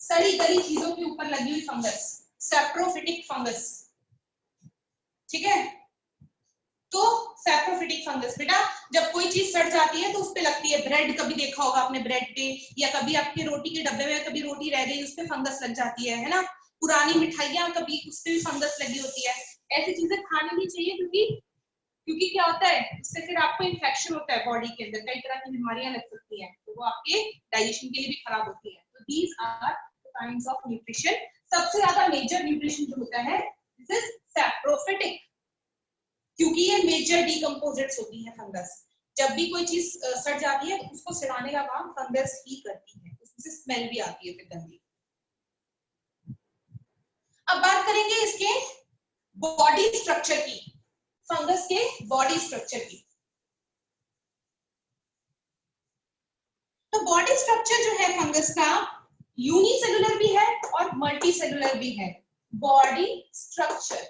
सड़ी गली चीजों के ऊपर लगी हुई फंगस, सैप्रोफिटिक फंगस, ठीक है। तो सैप्रोफिटिक फंगस बेटा जब कोई चीज सड़ जाती है तो उस पे लगती है, ब्रेड कभी देखा होगा आपने ब्रेड पे, या कभी आपके रोटी के डब्बे में कभी रोटी रह गई उस पे फंगस लग जाती है ना, पुरानी मिठाइयां कभी उस पे भी फंगस लगी होती है। ऐसी चीजें खानी नहीं चाहिए, क्योंकि क्या होता है उससे फिर आपको इन्फेक्शन होता है बॉडी के अंदर, कई तरह की बीमारियां लग सकती हैं, तो वो आपके डाइजेशन के लिए भी खराब होती है। तो these are the kinds of nutrition. सबसे ज्यादा मेजर न्यूट्रिशन जो होता है दिस इज सैप्रोफिटिक, क्योंकि ये मेजर डिकम्पोजिट्स होती है फंगस। जब भी कोई चीज सड़ जाती है तो उसको सड़ाने का काम फंगस ही करती है, उसमें से स्मेल भी आती है फिर गंदी। अब बात करेंगे इसके बॉडी स्ट्रक्चर की, फंगस के बॉडी स्ट्रक्चर की। तो बॉडी स्ट्रक्चर जो है फंगस का यूनिसेलुलर भी है और मल्टीसेलुलर भी है। Body structure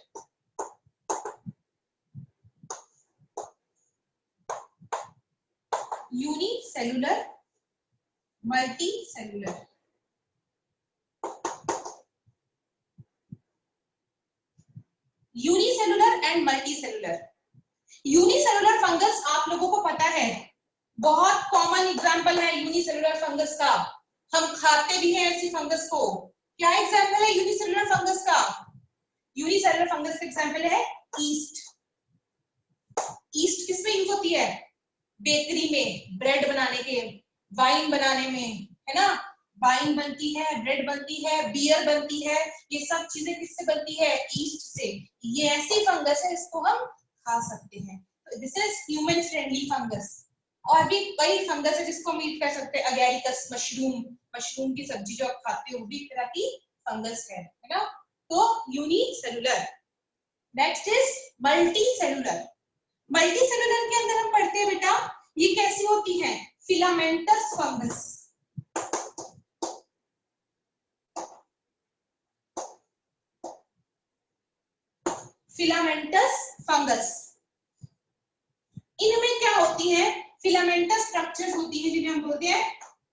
unicellular, multi cellular. Unicellular and multi cellular. Unicellular fungus आप लोगों को पता है, बहुत कॉमन एग्जांपल है यूनिसेलुलर फंगस का, हम खाते भी हैं ऐसी फंगस को। क्या एग्जांपल है यूनिसेलुलर फंगस का? यूनिसेलुलर फंगस का एग्जांपल है ईस्ट। ईस्ट किसमें यूज होती है? बेकरी में, ब्रेड बनाने के, वाइन बनाने में, है ना? वाइन बनती है, ब्रेड बनती है, बियर बनती है, ये सब चीजें किससे बनती है? ईस्ट से। ये ऐसी फंगस है, इसको हम खा सकते हैं। This is human friendly fungus. और भी कई फंगस है जिसको हम ईट कर सकते हैं, अगेरिकस मशरूम, मशरूम की सब्जी जो आप खाते हो वो भी एक तरह की फंगस है ना? तो unicellular. Next is multi cellular. Multi cellular के अंदर हम पढ़ते हैं बेटा, ये कैसी होती है? Filamentous fungus. फिलामेंटस फंगस, इनमें क्या होती है? फिलामेंटस स्ट्रक्चर्स होती है जिन्हें हम बोलते हैं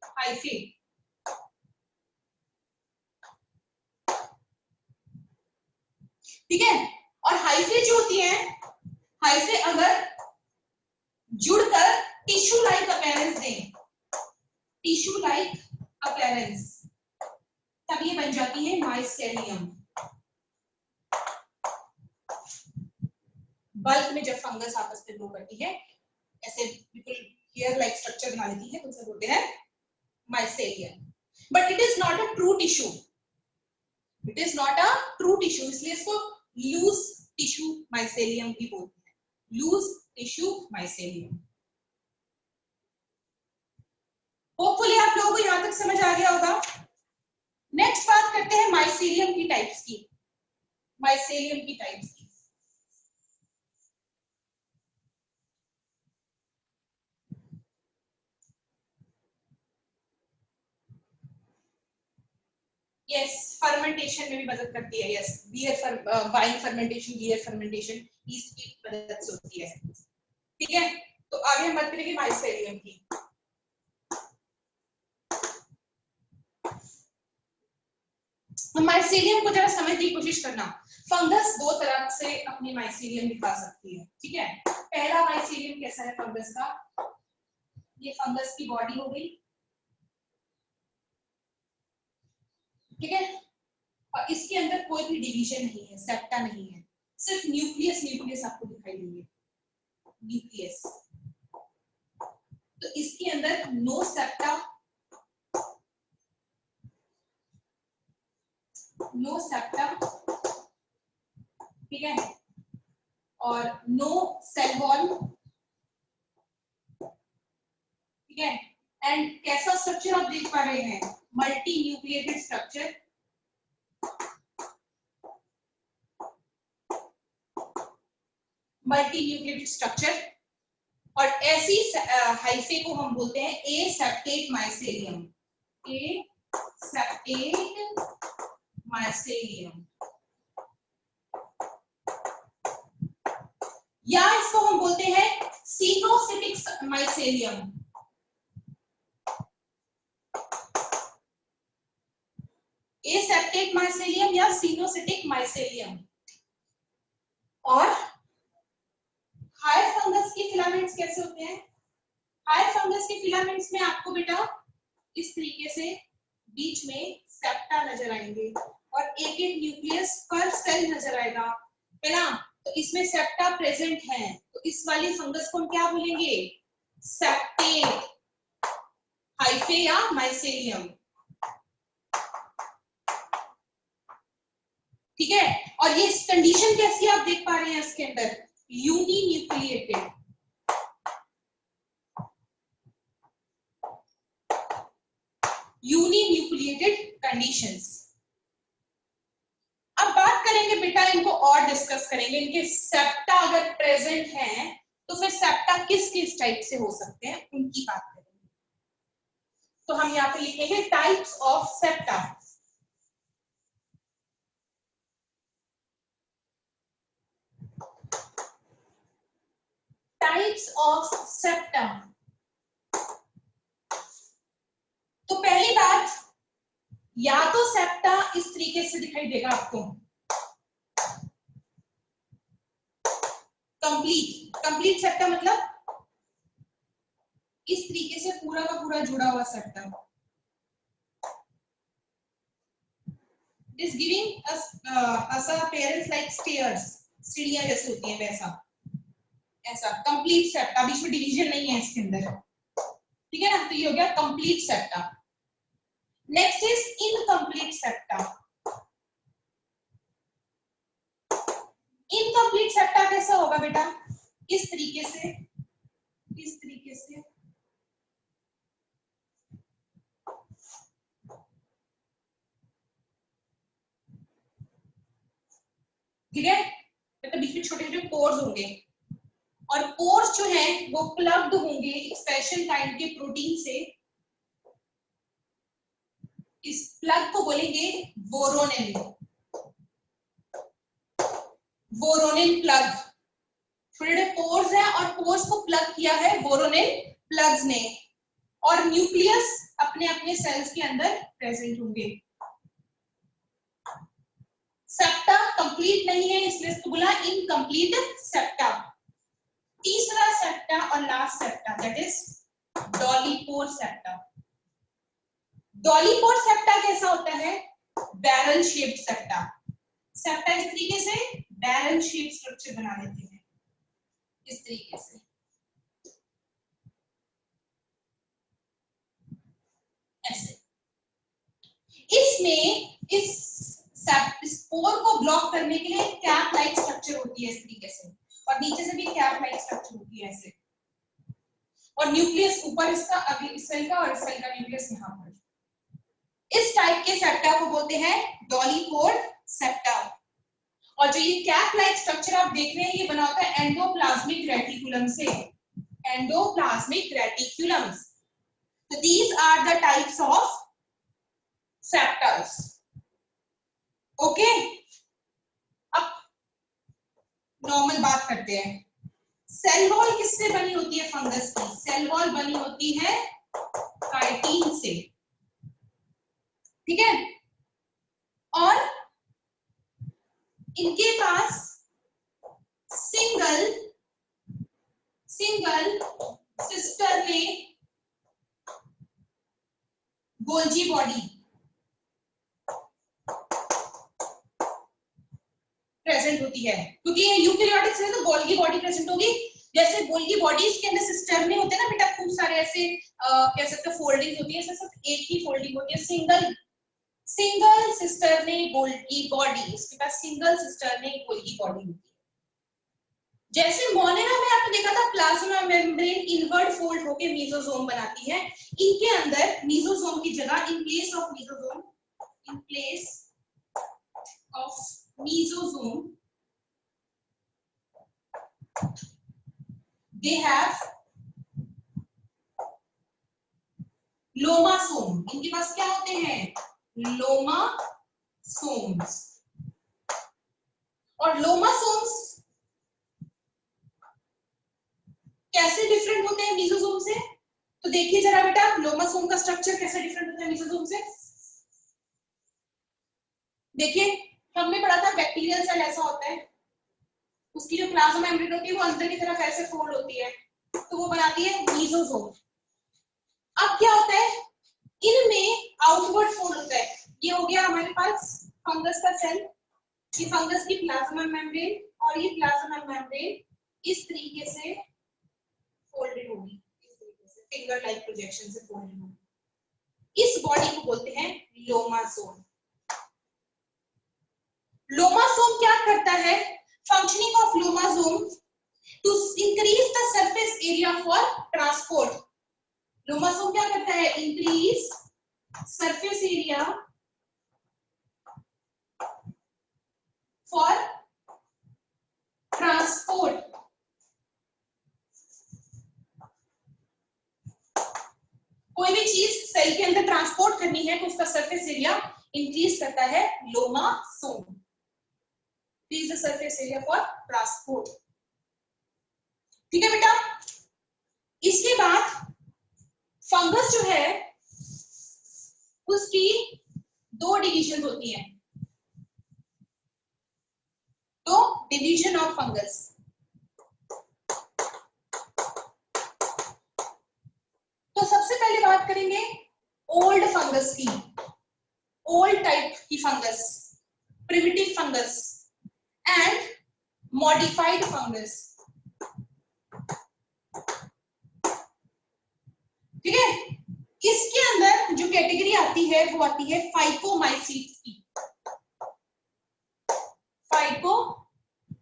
हाइफे। ठीक है? और हाइफे जो होती है, हाइफे अगर जुड़कर टिश्यू लाइक अपीयरेंस दें, टिश्यू लाइक अपीयरेंस, तब ये बन जाती है माइसेलियम। बल्क में जब फंगस आपस में ग्रो करती है, ऐसे बिल्कुल हेयर लाइक स्ट्रक्चर बना लेती है, तो उसे बोलते हैं mycelium. But it is not a true tissue, it is not a true tissue, इसलिए इसको लूज टिश्यू माइसेलियम भी बोलते हैं, लूज टिश्यू माइसेलियम। होपफुली आप लोगों को यहां तक समझ आ गया होगा। नेक्स्ट बात करते हैं माइसेलियम की टाइप्स की, माइसेलियम की टाइप्स की। यस, फर्मेंटेशन में भी मदद करती है। Yes, beer, wine fermentation, beer fermentation yeast की मदद से होती है। ठीक है, तो आगे हम बात करेंगे माइसेलियम की। माइसेलियम को जरा समझने की कोशिश करना। फंगस दो तरह से अपनी माइसेलियम दिखा सकती है। ठीक है, पहला माइसेलियम कैसा है फंगस का? ये फंगस की बॉडी हो गई। ठीक है, और इसके अंदर कोई भी डिवीजन नहीं है, सेप्टा नहीं है, सिर्फ न्यूक्लियस, न्यूक्लियस आपको दिखाई देंगे, न्यूक्लियस। तो इसके अंदर नो सेप्टा, नो सेप्टा, ठीक है, और नो सेल वॉल। ठीक है, एंड कैसा स्ट्रक्चर आप देख पा रहे हैं? Multi nucleated structure, multi nucleated structure. और ऐसी हाइफे को हम बोलते हैं एसेप्टेट माइसेलियम, एसेप्टेट माइसेलियम, या इसको हम बोलते हैं सिनोसिटिक माइसेलियम। एसेप्टेट माइसेलियम या सिनोसिटिक माइसेलियम। और हायर फंगस के फिलामेंट्स कैसे होते हैं? हायर फंगस के फिलामेंट्स में आपको बेटा इस तरीके से बीच में सेप्टा नजर आएंगे और एक एक न्यूक्लियस पर सेल नजर आएगा, है ना? तो इसमें सेप्टा प्रेजेंट है, तो इस वाली फंगस को हम क्या बोलेंगे? सेप्टेट हाइफे या माइसेलियम। ठीक है, और ये कंडीशन कैसी आप देख पा रहे हैं इसके अंदर? Uninucleated, uninucleated conditions. अब बात करेंगे बेटा, इनको और डिस्कस करेंगे, इनके सेप्टा अगर प्रेजेंट हैं तो फिर सेप्टा किस किस टाइप से हो सकते हैं उनकी बात करेंगे। तो हम यहाँ पे लिखेंगे types of septa. Types of septa, या तो सेप्टा इस तरीके से दिखाई देगा आपको, कंप्लीट सेप्टा मतलब इस तरीके से पूरा का पूरा जुड़ा हुआ septa, is giving us a appearance like stairs, सीढ़ियां जैसे होती हैं वैसा, ऐसा कंप्लीट सेप्टा, बीच में डिवीजन नहीं है इसके अंदर, ठीक है ना, तो ये हो गया complete septa. Next is incomplete septa. Incomplete septa कैसा होगा बेटा, इस तरीके से, इस तरीके से, ठीक है, मतलब बीच में छोटे छोटे पोर्स होंगे और पोर्स जो है वो प्लग्ड होंगे एक स्पेशल काइंड के प्रोटीन से, इस प्लग को बोलेंगे वोरोनिल, वोरोनिल प्लग, छोटे पोर्स है और पोर्स को प्लग किया है वोरोनिल प्लग्स ने, और न्यूक्लियस अपने अपने सेल्स के अंदर प्रेजेंट होंगे। सेप्टा कंप्लीट नहीं है इसलिए इसको बोला इनकम्प्लीट सेप्टा। तीसरा सेप्टा और last septa that is डॉलीपोर septa. डॉलीपोर septa कैसा होता है, बैरल शेप्ड सेप्टा। सेप्टा इस तरीके से बैरल शेप स्ट्रक्चर बना लेते हैं, इस तरीके से, ऐसे। इसमें इस स्पोर को ब्लॉक करने के लिए कैप लाइक स्ट्रक्चर होती है इस तरीके से, और नीचे से भी कैप लाइक स्ट्रक्चर होती है ऐसे, और न्यूक्लियस ऊपर इसका, अभी इस सेल का और इस सेल का न्यूक्लियस यहाँ पर। इस टाइप के सेप्टा को बोलते हैं डॉलीपोर सेप्टा। और जो ये कैप लाइक स्ट्रक्चर आप देख रहे हैं ये बना होता है एंडोप्लाज्मिक रेटिकुलम से, endoplasmic reticulums. So these are the types of septals. Okay, अब नॉर्मल बात करते हैं। सेल वॉल किससे बनी होती है फंगस की, सेल वॉल बनी होती है काइटिन से, ठीक है, और इनके पास सिंगल सिस्टर में गोल्जी बॉडी प्रेजेंट होती है, क्योंकि ये यूकेरियोटिक से तो गोल्गी बॉडी प्रेजेंट होगी। जैसे गोल्गी बॉडीज के अंदर सिस्टर में होते हैं ना बेटा खूब सारे ऐसे कह सकते हैं फोल्डिंग होती है, ऐसे सब एक ही फोल्डिंग होती है, सिंगल सिस्टर में गोल्गी बॉडी, इसके पास सिंगल सिस्टर में गोल्गी बॉडी होती है। जैसे मोनेरा में आपने देखा था प्लाज्मा मेम्ब्रेन इनवर्ट फोल्ड होकर मेसोसोम बनाती है, इनके अंदर मेसोसोम की जगह in place of mesosome they have लोमासोम। इनके पास क्या होते हैं, लोमासोम्स। और लोमासोम्स कैसे डिफरेंट होते हैं मेसोसोम से, तो देखिए जरा बेटा लोमासोम का स्ट्रक्चर कैसे डिफरेंट होता है मेसोसोम से। देखिए हमने पढ़ा था बैक्टीरियल सेल ऐसा होता है, उसकी जो प्लाज्मा मेम्ब्रेन होती है वो अंदर की तरफ ऐसे फोल्ड होती है, तो वो बनाती है मेसोसोम। अब क्या होता है, इनमें आउटवर्ड फोल्ड होता है। ये हो गया हमारे पास फंगस का सेल, ये फंगस की प्लाज्मा मेम्ब्रेन, और ये प्लाज्मा मेम्ब्रेन इस तरीके से फोल्डेड होगी, इस तरीके से फिंगर लाइक प्रोजेक्शन से फोल्डेड होगी। इस बॉडी को बोलते हैं लोमासोम। लोमासोम क्या करता है, functioning of lomasome to increase the surface area for transport. Lomasome क्या करता है, increase surface area for transport. कोई भी चीज सेल के अंदर ट्रांसपोर्ट करनी है तो उसका सरफेस एरिया इंक्रीज करता है lomasome, increase the surface area for transport, ठीक है बेटा। इसके बाद फंगस जो है उसकी दो डिवीजन होती हैं, तो डिवीजन ऑफ फंगस। तो सबसे पहले बात करेंगे ओल्ड फंगस की, ओल्ड टाइप की fungus, primitive fungus and modified fungus. ठीक है, इसके अंदर जो कैटेगरी आती है वो आती है फाइकोमाइसीट्स की, फाइकोमाइसीट्स।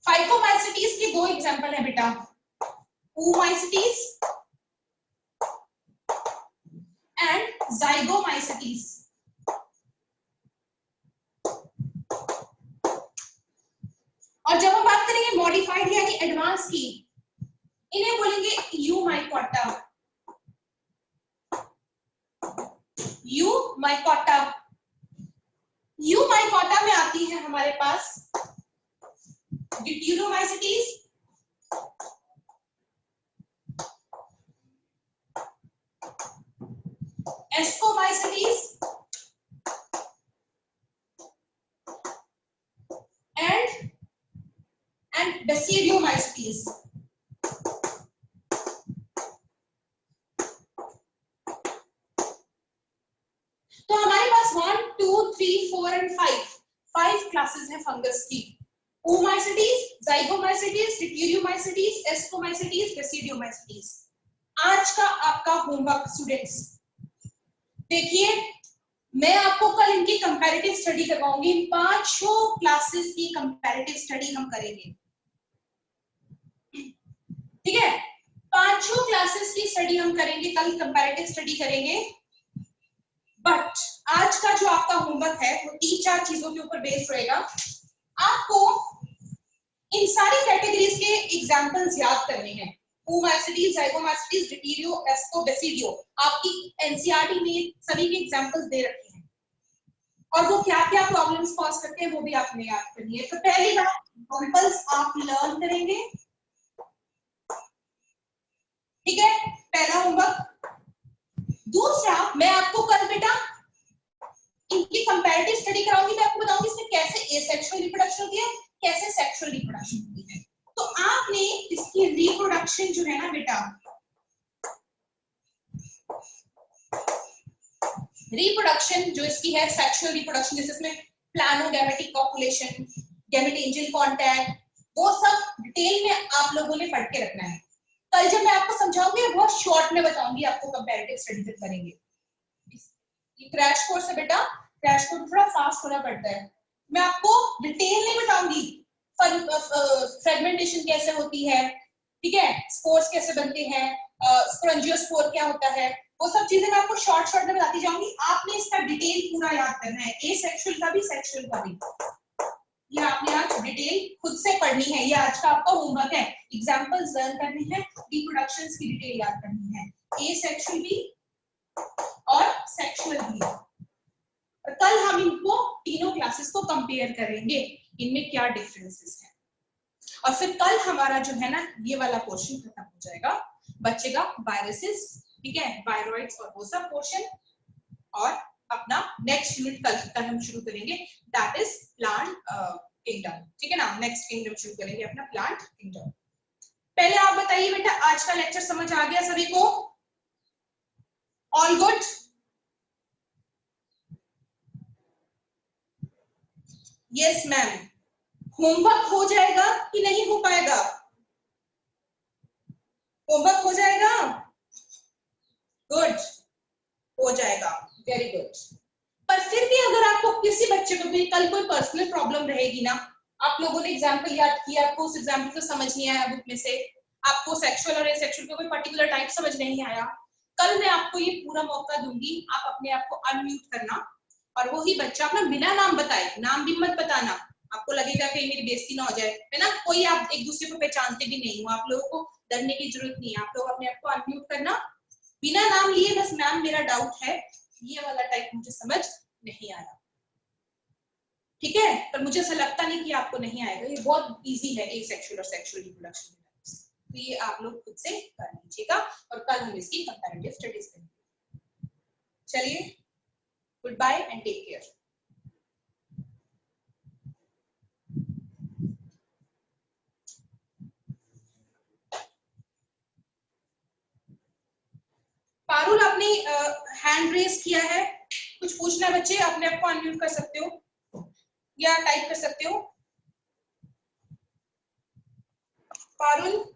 फाइकोमाइसीट्स के दो एग्जांपल है बेटा, oomaइसीट्स एंड ज़ाइगोमाइसीट्स। और जब हम बात करेंगे मॉडिफाइड यानी एडवांस की, इन्हें बोलेंगे यूमाइकोटा, यूमाइकोटा। यूमाइकोटा में आती है हमारे पास ड्यूटेरोमाइसीट्स, एस्कोमाइसीट्स एंड बेसिडियोमाइसीट्स। तो हमारे पास 1 2 3 4 एंड 5 क्लासेस हैं फंगस की, oomaइसीट्स, ज़ाइगोमाइसीट्स, ड्यूटेरोमाइसीट्स, एस्कोमाइसीट्स, बेसिडियोमाइसीट्स। आज का आपका होमवर्क स्टूडेंट्स, देखिए मैं आपको कल इनकी कंपैरेटिव स्टडी करवाऊंगी, पांचों क्लासेस की कंपैरेटिव स्टडी हम करेंगे। ठीक है, पांचों क्लासेस की स्टडी हम करेंगे, कल कंपैरेटिव स्टडी करेंगे। बट आज का जो आपका होमवर्क है वो 3-4 चीजों के ऊपर बेस्ड रहेगा। आपको इन सारी कैटेगरीज के एग्जांपल्स याद करने हैं, oomaइसीट्स, ज़ाइगोमाइसीट्स, ड्यूटेरो, एस्को, बेसिडियो। आपकी एनसीईआरटी में सभी के एग्जांपल्स दे रखे हैं और वो क्या क्या प्रॉब्लम्स कॉज करते हैं वो भी आपने याद करनी है। तो पहली बात एग्जांपल्स आप लर्न करेंगे, ठीक है, पहला होमवर्क। दूसरा, मैं आपको कल बेटा इनकी कंपैरेटिव स्टडी कराऊंगी, मैं आपको बताऊंगी इसमें कैसे एसेक्सुअल रिप्रोडक्शन होती है, कैसे सेक्सुअल रिप्रोडक्शन होती है। तो आपने इसकी रिप्रोडक्शन जो है ना बेटा, रिप्रोडक्शन जो इसकी है सेक्सुअल रिप्रोडक्शन, जैसे इसमें प्लानोगैमेटिक कॉपुलेशन, गैमेटेंजियल कांटेक्ट, वो सब डिटेल में आप लोगों ने पढ़ के रखना है। कल जब मैं आपको समझाऊंगी बहुत शॉर्ट में बताऊंगी, आपको कंपैरेटिव स्टडी जब करेंगे। ये क्रैश कोर्स है बेटा, क्रैश कोर्स थोड़ा फास्ट होना पड़ता है। मैं आपको डिटेल नहीं बताऊंगी, फ्रेगमेंटेशन कैसे होती है, ठीक है, स्पोर्स कैसे बनते हैं, स्पोरेंजियोस्पोर क्या होता है, वो सब चीजें मैं आपको शॉर्ट में बताती जाऊंगी। आपने इसका डिटेल पूरा याद करना है, एसेक्सुअल का भी सेक्सुअल का भी। ये आपने आज डिटेल खुद से पढ़नी है, ये आज का आपका होमवर्क है। एग्जांपल्स लर्न करने हैं, रिप्रोडक्शंस की डिटेल याद करनी है, एसेक्सुअल भी और सेक्सुअल भी। और कल हम इनको तीनों क्लासेस को कंपेयर करेंगे, इनमें क्या डिफरेंसेस हैं। और फिर कल हमारा जो है ना ये वाला पोर्शन खत्म हो जाएगा, बचेगा वायरसेस, ठीक है, वायरॉइड्स और वो सब पोर्शन। और अपना नेक्स्ट यूनिट कल हम शुरू करेंगे, दैट इज प्लांट किंगडम। ठीक है ना, नेक्स्ट किंगडम शुरू करेंगे अपना प्लांट किंगडम। पहले आप बताइए बेटा, आज का लेक्चर समझ आ गया सभी को? All good? Yes ma'am. Homework हो जाएगा कि नहीं हो पाएगा? होमवर्क हो जाएगा? गुड, हो जाएगा, वेरी गुड। पर फिर भी अगर आपको किसी बच्चे को भी कल कोई पर्सनल प्रॉब्लम रहेगी ना, आप लोगों ने एग्जाम्पल याद किया, आपको उस एग्जाम्पल को समझ नहीं आया बुक में से, आपको सेक्सुअल और एसेक्सुअल का कोई पर्टिकुलर टाइप समझ नहीं आया, कल मैं आपको ये पूरा मौका दूंगी, आप अपने आप को अनम्यूट करना और वही बच्चा अपना बिना नाम बताए, नाम भी मत बताना, आपको लगेगा कि मेरी बेइज्जती ना हो जाए, है ना, कोई आप एक दूसरे को पहचानते भी नहीं हो, आप लोगों को डरने की जरूरत नहीं है, आप लोग अपने आप को अनम्यूट करना, बिना नाम लिए, बस मैम मेरा डाउट है, ये वाला टाइप मुझे समझ नहीं आया, ठीक है, पर मुझे ऐसा लगता नहीं कि आपको नहीं आएगा, ये बहुत इजी है एसेक्सुअल और सेक्सुअल रिप्रोडक्शन, तो ये आप लोग खुद से कर लीजिएगा और कल हम इसकी कंपैरेटिव स्टडीज करेंगे। चलिए, goodbye and take care. Parul, आपने हैंड रेज किया है, कुछ पूछना है बच्चे? अपने आप को अनम्यूट कर सकते हो या टाइप कर सकते हो। पारुल